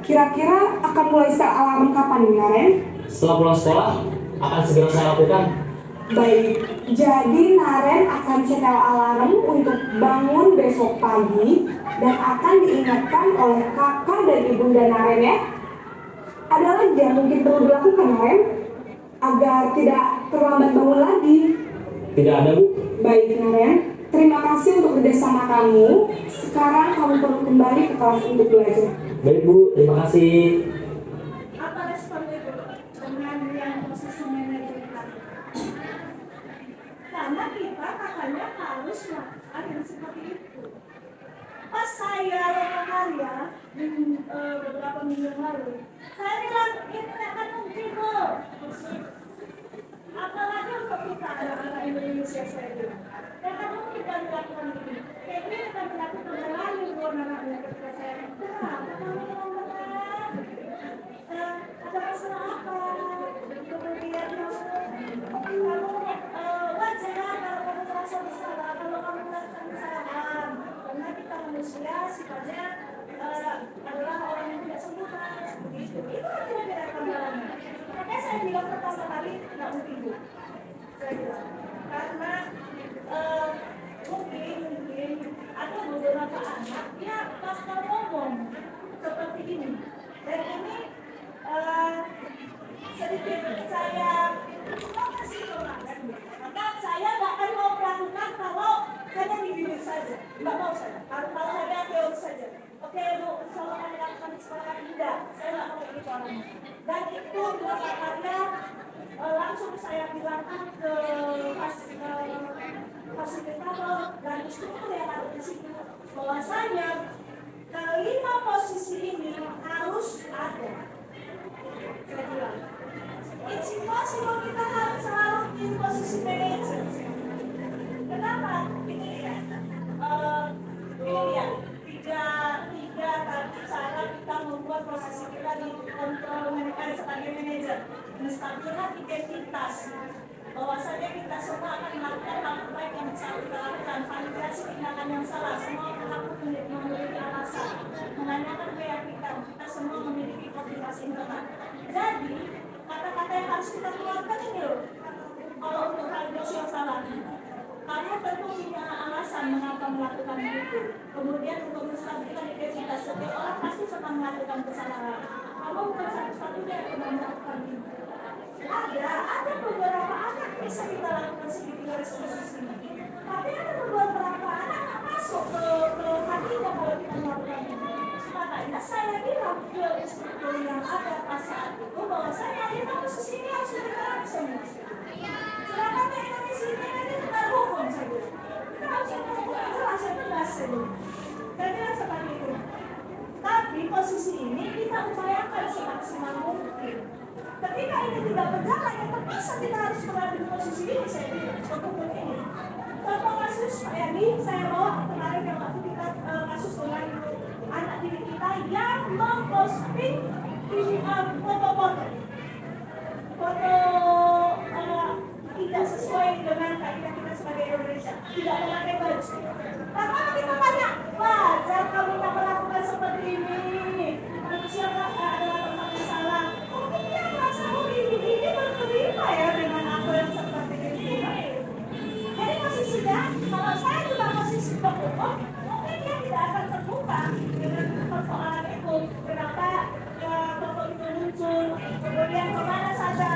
Kira-kira akan mulai setel alarm kapan nih Naren? Setelah pulang sekolah, akan segera saya lakukan. Baik, jadi Naren akan setel alarm untuk bangun besok pagi dan akan diingatkan oleh kakak dan ibunda Naren ya. Ada lagi yang mungkin perlu dilakukan Naren agar tidak terlambat bangun lagi? Tidak ada, Bu. Baik Naren, terima kasih untuk kerjasama kamu. Sekarang kamu perlu kembali ke kelas untuk belajar. Baik, Bu. Terima kasih. Apa respon ibu dengan yang posisi manajer tadi? Karena kita katanya harus melakukan yang seperti itu. Pas saya karya beberapa minggu lalu, saya bilang ini akan mungkin kok. Apalagi untuk kita anak-anak Indonesia saya bilang, ya kan mungkin kita dilakukan ini. Kayak ini akan dilakukan lagi buat anak-anaknya ketika saya ada masalah apa? Kemudian kamu wajar kalau kamu merasa bersalah, kalau kamu melakukan kesalahan, karena kita manusia sifatnya adalah orang yang tidak sempurna seperti itu. Itu kan kira-kira gambarannya. Makanya saya bilang pertama kali nggak mungkin Bu. Saya bilang karena mungkin ada beberapa anak dia bakal ngomong seperti ini. Dan ini sedikit saya kasih orang maka saya nggak akan mau melakukan kalau hanya di diri saja, nggak mau saya. Kalau hanya teori saja. Oke Bu, kalau kami lakukan sekolah tidak, saya nggak mau itu orangnya. Dan itu beberapa karya langsung saya bilangkan ke fasilitator dan instruktur yang ada di situ bahwasanya kelima posisi ini harus ada. Saya bilang, it's impossible kita harus selalu di posisi manajer. Kenapa? Ini ya, tiga cara kita membuat posisi kita di kontrol sebagai manajer. Menstabilkan identitas. Bahwasanya kita semua akan melakukan hal terbaik yang bisa kita lakukan. Validasi tindakan yang salah. Semua pelaku memiliki alasan. Menanyakan keyakinan. Kita semua memiliki motivasi internal. Jadi kata-kata yang harus kita keluarkan ini loh. Kalau untuk validasi yang salah. Kamu tentu punya alasan mengapa melakukan itu. Kemudian untuk menstabilkan identitas. Setiap orang pasti pernah melakukan kesalahan. Kamu bukan satu-satunya yang pernah melakukan itu. Ada beberapa anak bisa kita lakukan sedikit dari posisi ini. Tapi ada beberapa anak yang masuk ke hatinya kalau kita melakukan itu. Makanya saya bilang ke instruktur yang ada pas saat itu bahwa saya di posisi ini harus bergerak semua. Silakan yang di sini nanti kita hukum saja. Kita harus melakukan jelas yang jelas saja. Dan tidak seperti itu. Tapi posisi ini kita upayakan semaksimal mungkin. Ketika ini tidak berjalan, yang terpaksa kita harus mengambil posisi ini, saya bilang, untuk ini. Contoh kasus Pak Yani, saya bawa kemarin yang waktu kita kasus dengan anak didik kita yang memposting foto-foto tidak sesuai dengan kaidah kita sebagai Indonesia, tidak memakai baju. Maka kita tanya, wajar kamu tidak melakukan seperti ini? Manusia adalah tempat yang salah. Mungkin dia merasa ini berterima ya dengan aku yang seperti ini. Jadi posisinya, kalau saya juga posisi terbuka, mungkin dia tidak akan terbuka dengan persoalan itu. Kenapa foto itu muncul? Kemudian kemana saja?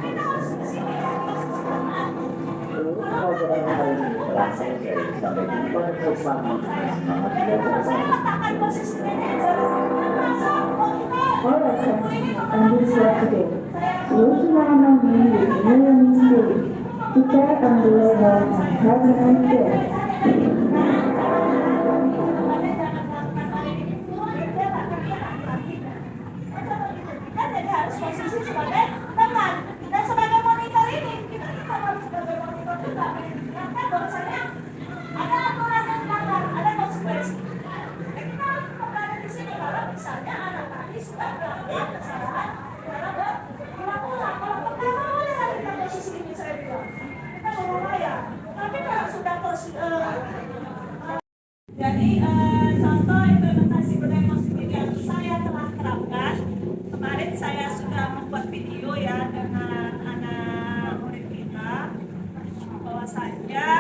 Kita harus ke sini ya, posisi teman. Kalau saya letakkan posisi manajer, merasa Ambil surat itu. Lalu selama ini, Kita ambil bahan menonjol. Kita jadi harus posisi sebagai teman dan sebagai monitor ini kita harus sebagai monitor juga. Karena bahwasanya ada aturan yang dilanggar, ada konsekuensi. Jadi kita harus berada di sini kalau misalnya anak tadi sudah melakukan kesalahan dalam berulang-ulang. Kalau pertama boleh kita posisi ini saya bilang kita berbahaya. Tapi kalau sudah jadi contoh implementasi budaya positif yang saya telah terapkan. Kemarin saya sudah membuat video ya dengan anak murid kita bahwasanya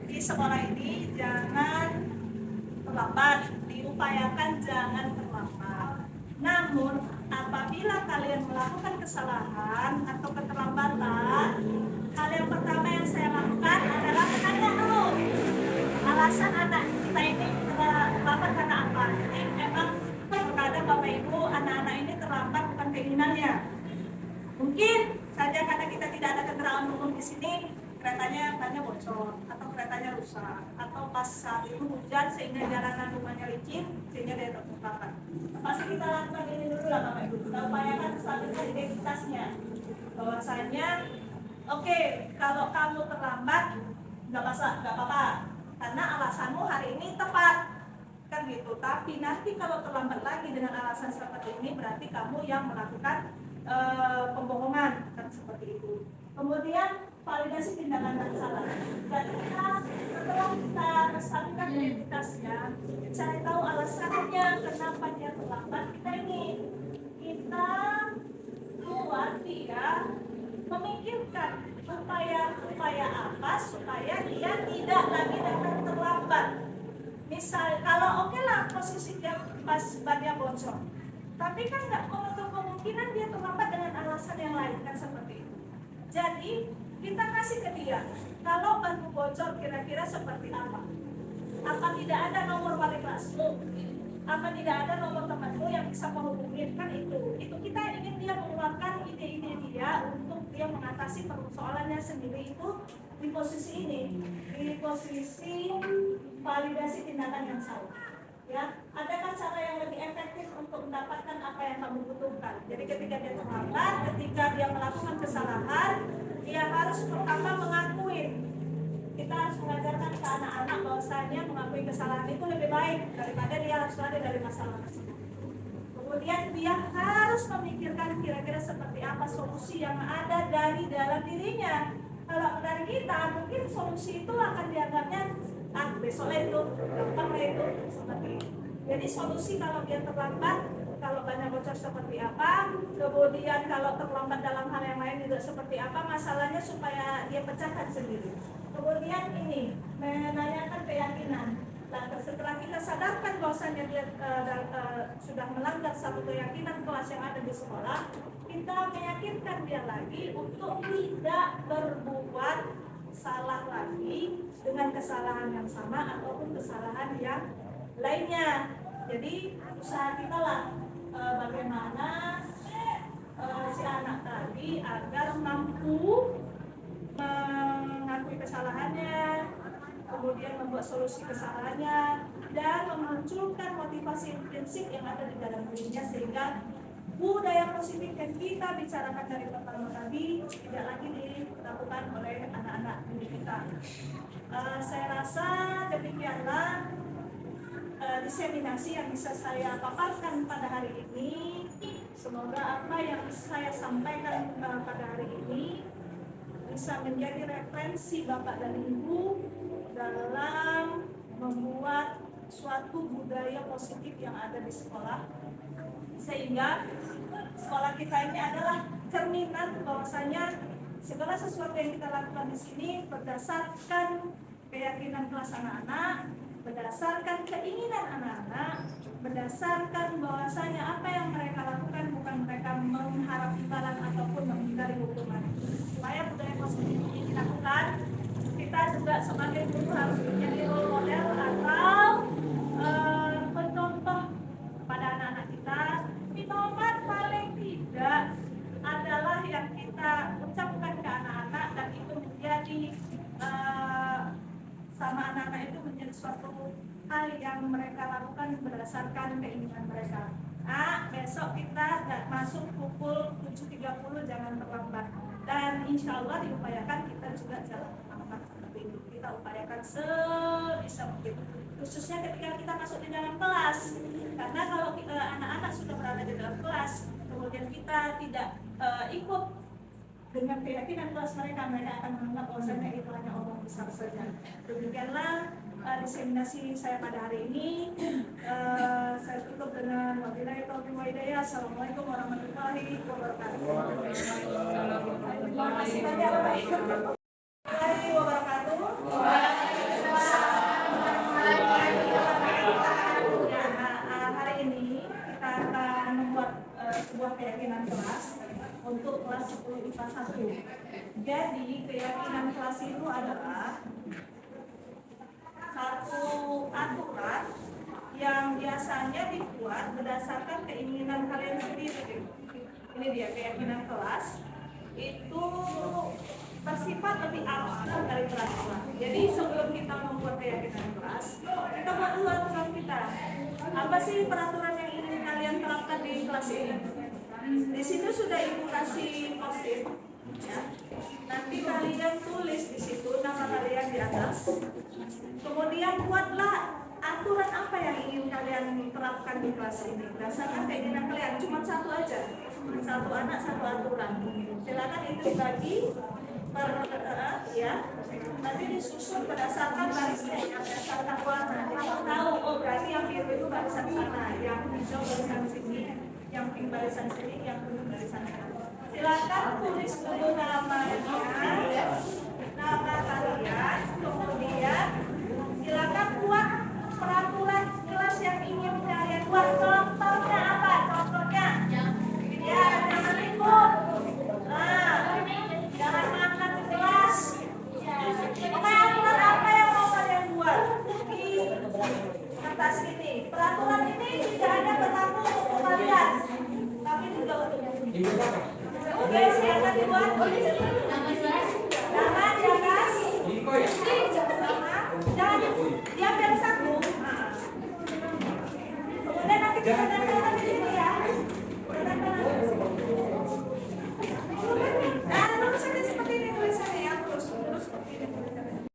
di sekolah ini jangan terlambat, diupayakan jangan terlambat. Namun apabila kalian melakukan kesalahan atau keterlambatan, hal yang pertama yang saya lakukan adalah tanya dulu alasan anak kita ini terlambat karena apa. Jadi memang terkadang Bapak Ibu anak-anak ini terlambat bukan keinginannya. Mungkin saja karena kita tidak ada kendaraan umum di sini, keretanya bannya bocor atau keretanya rusak atau pas saat itu hujan sehingga jalanan rumahnya licin sehingga dia terlupakan. Pasti kita lakukan ini dulu lah Bapak Ibu. Kita upayakan stabilitas identitasnya. Bahwasanya oke, kalau kamu terlambat nggak apa-apa karena alasanmu hari ini tepat kan gitu. Tapi nanti kalau terlambat lagi dengan alasan seperti ini berarti kamu yang melakukan pembohongan kan seperti itu. Kemudian validasi tindakan yang salah. Jadi setelah kita menstabilkan identitasnya, cari tahu alasannya kenapa dia terlambat. Kita buat dia memikirkan upaya apa supaya dia tidak lagi datang terlambat. Misal kalau oke lah posisi dia pas bannya bocor, tapi kan nggak menutup kemungkinan dia terlambat dengan alasan yang lain kan seperti itu. Jadi kita kasih ke dia kalau ban bocor kira-kira seperti apa. Apa tidak ada nomor wali kelasmu? Apa tidak ada nomor temanmu yang bisa menghubungi? Kan itu kita ingin dia mengeluarkan ide-ide dia untuk dia mengatasi persoalannya sendiri itu di posisi ini, di posisi validasi tindakan yang salah. Ya, adakah cara yang lebih efektif untuk mendapatkan apa yang kamu butuhkan? Jadi ketika dia terlambat, ketika dia melakukan kesalahan, dia harus pertama mengakui. Kita harus mengajarkan ke anak-anak bahwasanya mengakui kesalahan itu lebih baik daripada dia harus lari dari masalah tersebut. Kemudian dia harus memikirkan kira-kira seperti apa solusi yang ada dari dalam dirinya. Kalau dari kita mungkin solusi itu akan dianggapnya besoknya itu gampang itu seperti itu. Jadi solusi kalau dia terlambat, kalau banyak bocor seperti apa, kemudian kalau terlambat dalam hal yang lain juga seperti apa, masalahnya supaya dia pecahkan sendiri. Kemudian ini menanyakan keyakinan. Nah, setelah kita sadarkan bahwasanya dia sudah melanggar satu keyakinan kelas yang ada di sekolah, kita meyakinkan dia lagi untuk tidak berbuat salah lagi dengan kesalahan yang sama ataupun kesalahan yang lainnya. Jadi usaha kita lah bagaimana si anak tadi agar mampu mengakui kesalahannya, kemudian membuat solusi kesalahannya, dan memunculkan motivasi intrinsik yang ada di dalam dirinya sehingga budaya positif yang kita bicarakan dari pertama tadi tidak lagi dilakukan oleh anak-anak didik kita. Saya rasa demikianlah diseminasi yang bisa saya paparkan pada hari ini. Semoga apa yang saya sampaikan pada hari ini bisa menjadi referensi Bapak dan Ibu dalam membuat suatu budaya positif yang ada di sekolah, sehingga sekolah kita ini adalah cerminan bahwasanya segala sesuatu yang kita lakukan di sini berdasarkan keyakinan kelas anak-anak, berdasarkan keinginan anak-anak, berdasarkan bahwasanya apa yang mereka lakukan bukan mereka mengharap imbalan ataupun menghindari hukuman. Supaya budaya positif ini dilakukan, kita juga sebagai guru harus menjadi role model atau pencontoh pada anak-anak kita. Inomat paling tidak adalah yang kita ucapkan ke anak-anak dan itu menjadi ingin suatu hal yang mereka lakukan berdasarkan keinginan mereka. Besok kita masuk pukul 7.30, jangan terlambat. Dan insya Allah diupayakan kita juga jangan terlambat seperti itu. Kita upayakan sebisa mungkin. Khususnya ketika kita masuk di dalam kelas. Karena kalau anak-anak sudah berada di dalam kelas, kemudian kita tidak ikut dengan keyakinan kelas mereka akan menganggap bahwasanya itu hanya omong besar saja. Demikianlah diseminasi saya pada hari ini. Saya tutup dengan wabillahi taufiq wal hidayah. Assalamualaikum warahmatullahi wabarakatuh. Terima kasih banyak Bapak Ibu. Warahmatullahi wabarakatuh. Hari ini kita akan membuat sebuah keyakinan kelas untuk kelas 10 IPA 1. Jadi keyakinan kelas itu adalah satu aturan yang biasanya dibuat berdasarkan keinginan kalian sendiri. Ini dia keyakinan kelas. Itu bersifat lebih abstrak dari peraturan. Jadi sebelum kita membuat keyakinan kelas, kita buat dulu aturan kita. Apa sih peraturan yang ingin kalian terapkan di kelas ini? Di situ sudah ibu kasih post-it, ya. Nanti kalian tulis di situ nama kalian di atas. Kemudian buatlah aturan apa yang ingin kalian terapkan di kelas ini. Berdasarkan keinginan kalian, cuma satu aja, satu anak satu aturan. Silakan itu dibagi per ya. Nanti disusun berdasarkan barisnya, ya, berdasarkan warna. Kamu tahu, oh berarti yang biru itu barisan sana, yang hijau barisan sini, yang pink barisan sini, yang kuning barisan sana. Silakan tulis dulu namanya, nama kalian, kemudian silakan buat peraturan kelas yang ingin kalian buat. Contohnya apa? Contohnya, ya jangan ikut, jangan makan di kelas. Peraturan apa yang mau kalian buat di atas ini? Peraturan ini tidak ada berlaku untuk kalian, tapi juga untuk oke, silakan dibuat. Nama di atas. Nama. Jangan diambil satu. Kemudian nanti kita tempelkan di sini ya. Nah, lurus saja seperti ini tulisannya ya. Lurus seperti ini tulisannya.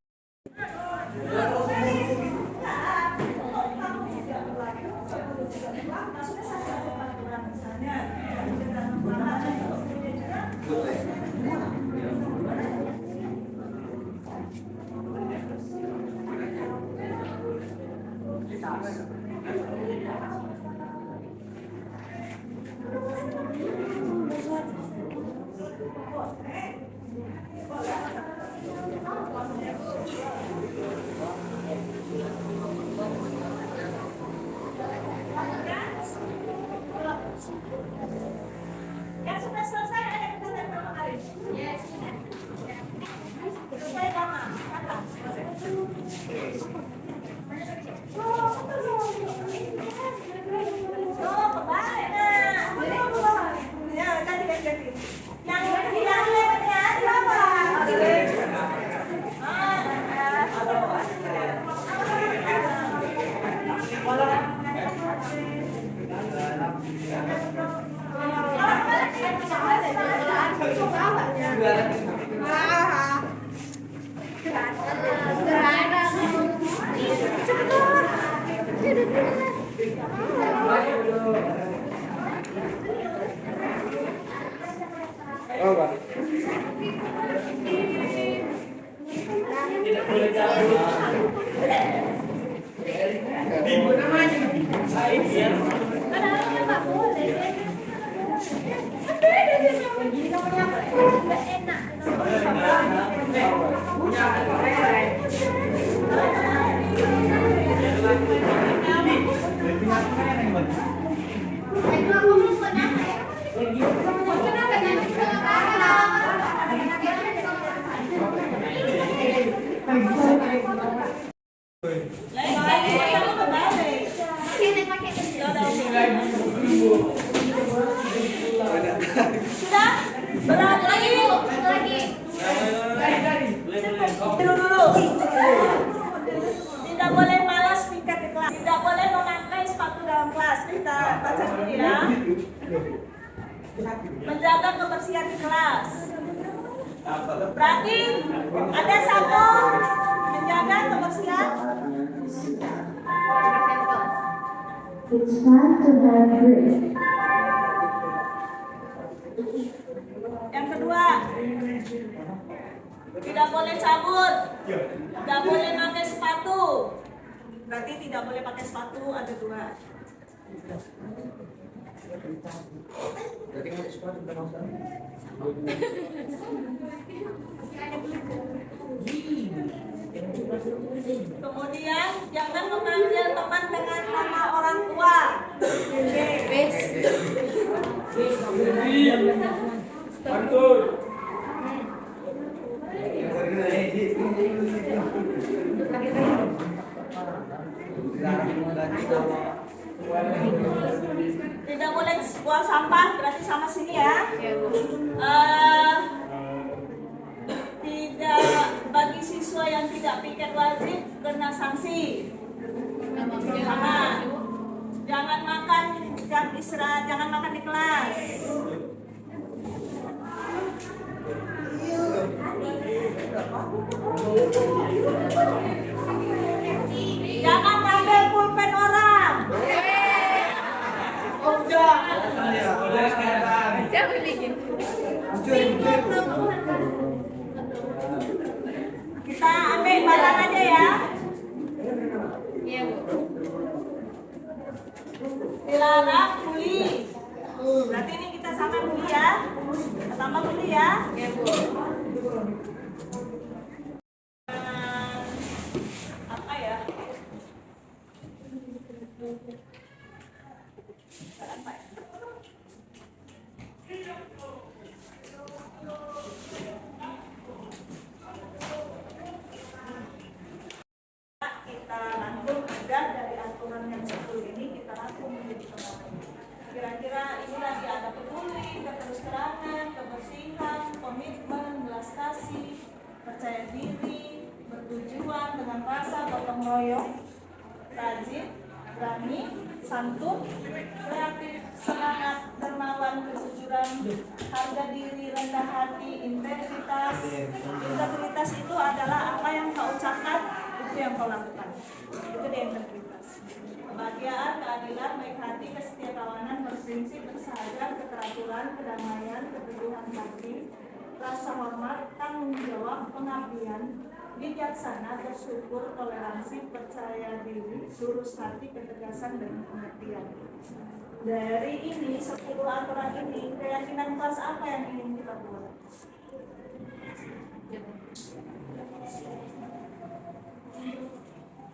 Maksudnya satu aturan misalnya. Yang sudah selesai ada kita tempel kemarin. Yes. Selesai lama. Ya, ganti. Yang lemnya berapa? Oh, Pak. Tidak boleh cabut. Ibu namanya. Saya biar. Padahal nggak boleh. Sudah? Berapa lagi? Dulu. Tidak Tidak boleh malas piket di kelas. Tidak boleh memakai sepatu dalam kelas. Kita baca dulu ya. Menjaga kebersihan di kelas. Berarti ada satu menjaga kebersihan. It's time to have break. Yang kedua, tidak boleh cabut, tidak boleh pakai sepatu. Berarti tidak boleh pakai sepatu, ada dua. Kemudian jangan memanggil teman dengan nama orang tua. Mantul. Tidak boleh buang sampah, berarti sama sini ya. Tidak, bagi siswa yang tidak piket wajib kena sanksi. Sama. Jangan makan jam istirahat, jangan makan di kelas. Jangan ngambil pulpen orang. Kita ambil barang aja ya. Dilarang bully. Berarti ini kita sama bully ya. Sama bully ya. Apa ya? Apa ya? Kita rangkum ada dari aturan yang satu ini, kita rangkum menjadi pemahaman. Kira-kira ini lagi ada peduli, keterus-terangan, kebersihan, komitmen, belas kasih, percaya diri, bertujuan, dengan rasa, gotong royong, rajin, berani, santun, kreatif, semangat, dermawan, kejujuran, harga diri, rendah hati, integritas. Integritas itu adalah apa yang kau ucapkan, itu yang kau lakukan. Itu dia integritas. Kebahagiaan, keadilan, baik hati, kesetiakawanan, berprinsip, bersahaja, keteraturan, kedamaian, keteguhan hati, rasa hormat, tanggung jawab, pengabdian, bijaksana, bersyukur, toleransi, percaya diri, lurus hati, ketegasan, dan pengertian. Dari ini, 10 aturan ini, keyakinan kelas apa yang ingin kita buat?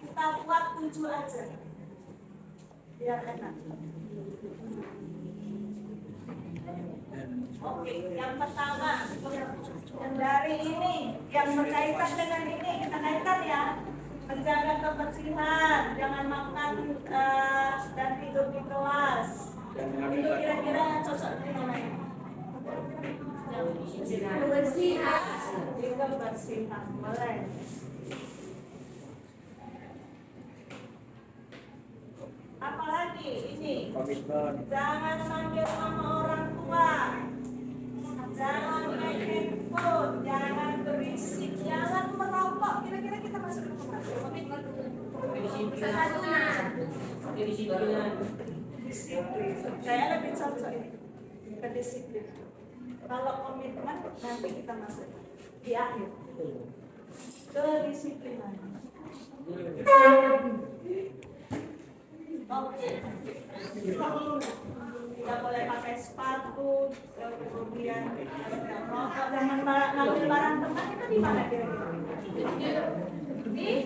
Kita buat 7 aja, biar enak. Oke, yang pertama, yang dari ini, yang berkaitan dengan ini, kita kaitkan ya. Menjaga kebersihan, jangan makan dan tidur di kelas. Itu kira-kira cocok di mana ya? Kebersihan. Kebersihan, boleh. Apalagi ini, jangan manggil nama orang tua, jangan main handphone, jangan berisik, jangan merokok. Kira-kira kita masuk ke mana? Disiplin. Saya lebih cocok ini ke disiplin. Kalau komitmen nanti kita masuk di akhir. Kedisiplinan. Oke. Tidak boleh pakai sepatu, kemudian rokok, jangan ngambil barang teman. Itu di mana kira-kira? Di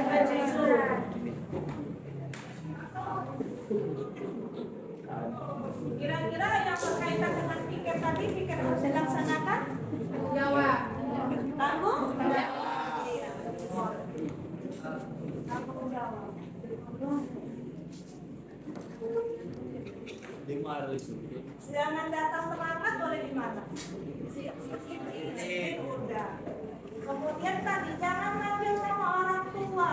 baju. Kira-kira yang berkaitan dengan piket tadi, piket harus dilaksanakan? Jawab. Tanggung? Iya. Tanggung jawab. Jangan datang terlambat, boleh di mana? Udah. Kemudian tadi jangan ngambil nama orang tua.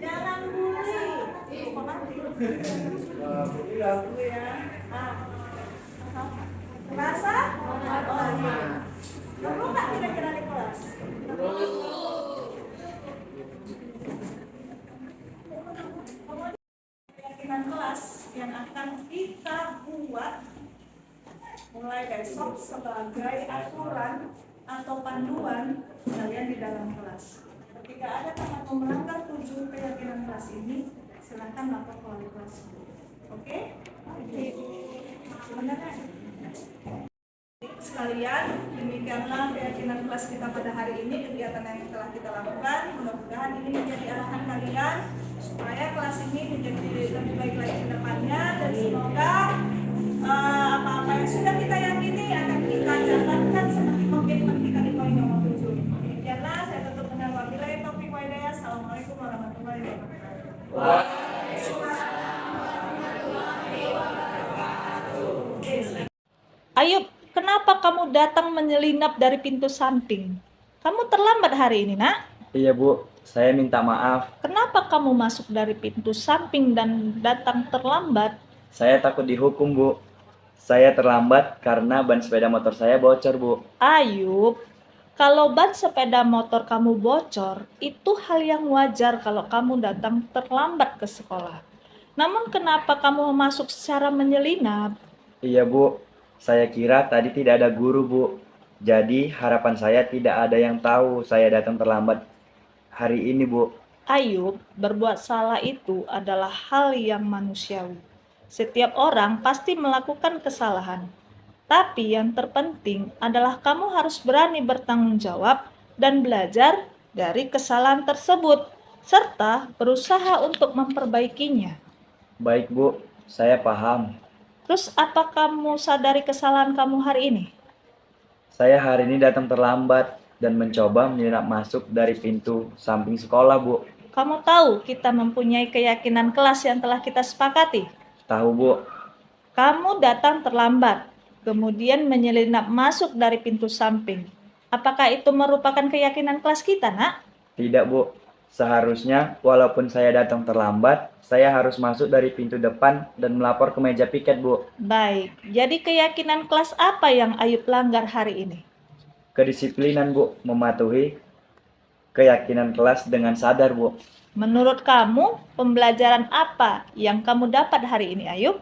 Jangan bully. Ya. Rasa? Perlu nggak kira-kira di kelas? Keyakinan kelas yang akan kita buat mulai besok sebagai aturan atau panduan kalian di dalam kelas. Ketika ada yang melanggar 7 keyakinan kelas ini, silakan lapor ke wali kelas. Oke? Sebenarnya sekalian, demikianlah keyakinan kelas kita pada hari ini, kegiatan yang telah kita lakukan. Mudah-mudahan ini menjadi arahan kalian supaya kelas ini menjadi lebih baik lagi ke depannya, dan semoga apa-apa yang sudah kita yakini akan kita jalankan seperti komitmen kita di poin nomor 7. Demikianlah, saya tutup dengan wabillahi taufiq wal hidayah. Assalamualaikum warahmatullahi wabarakatuh. Ayub, kenapa kamu datang menyelinap dari pintu samping? Kamu terlambat hari ini, nak. Iya Bu, saya minta maaf. Kenapa kamu masuk dari pintu samping dan datang terlambat? Saya takut dihukum Bu. Saya terlambat karena ban sepeda motor saya bocor Bu. Ayub, kalau ban sepeda motor kamu bocor, itu hal yang wajar kalau kamu datang terlambat ke sekolah. Namun kenapa kamu masuk secara menyelinap? Iya Bu, saya kira tadi tidak ada guru Bu. Jadi harapan saya tidak ada yang tahu saya datang terlambat hari ini Bu. Ayub, berbuat salah itu adalah hal yang manusiawi. Setiap orang pasti melakukan kesalahan. Tapi yang terpenting adalah kamu harus berani bertanggung jawab dan belajar dari kesalahan tersebut, serta berusaha untuk memperbaikinya. Baik Bu, saya paham. Terus apa kamu sadari kesalahan kamu hari ini? Saya hari ini datang terlambat dan mencoba menyelinap masuk dari pintu samping sekolah Bu. Kamu tahu kita mempunyai keyakinan kelas yang telah kita sepakati. Tahu Bu. Kamu datang terlambat, kemudian menyelinap masuk dari pintu samping. Apakah itu merupakan keyakinan kelas kita, nak? Tidak Bu. Seharusnya walaupun saya datang terlambat, saya harus masuk dari pintu depan dan melapor ke meja piket Bu. Baik, jadi keyakinan kelas apa yang Ayub langgar hari ini? Kedisiplinan Bu, mematuhi keyakinan kelas dengan sadar Bu. Menurut kamu, pembelajaran apa yang kamu dapat hari ini, Ayub?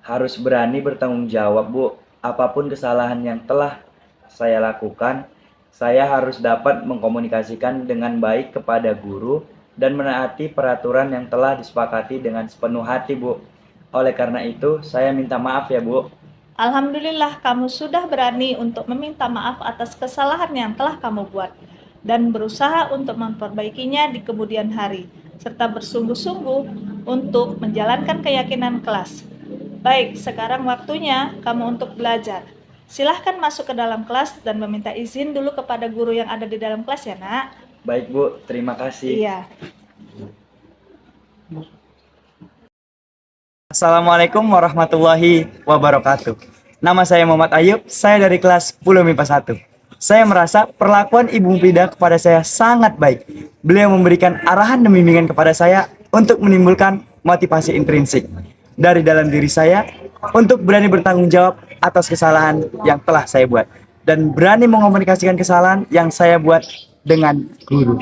Harus berani bertanggung jawab Bu. Apapun kesalahan yang telah saya lakukan, saya harus dapat mengkomunikasikan dengan baik kepada guru dan menaati peraturan yang telah disepakati dengan sepenuh hati Bu. Oleh karena itu, saya minta maaf ya Bu. Alhamdulillah kamu sudah berani untuk meminta maaf atas kesalahan yang telah kamu buat dan berusaha untuk memperbaikinya di kemudian hari, serta bersungguh-sungguh untuk menjalankan keyakinan kelas. Baik, sekarang waktunya kamu untuk belajar. Silahkan masuk ke dalam kelas dan meminta izin dulu kepada guru yang ada di dalam kelas ya, nak. Baik Bu, terima kasih. Iya. Assalamualaikum warahmatullahi wabarakatuh. Nama saya Muhammad Ayub, saya dari kelas 10 MIPA 1. Saya merasa perlakuan Ibu Mufidah kepada saya sangat baik. Beliau memberikan arahan dan bimbingan kepada saya untuk menimbulkan motivasi intrinsik dari dalam diri saya untuk berani bertanggung jawab atas kesalahan yang telah saya buat dan berani mengomunikasikan kesalahan yang saya buat dengan guru.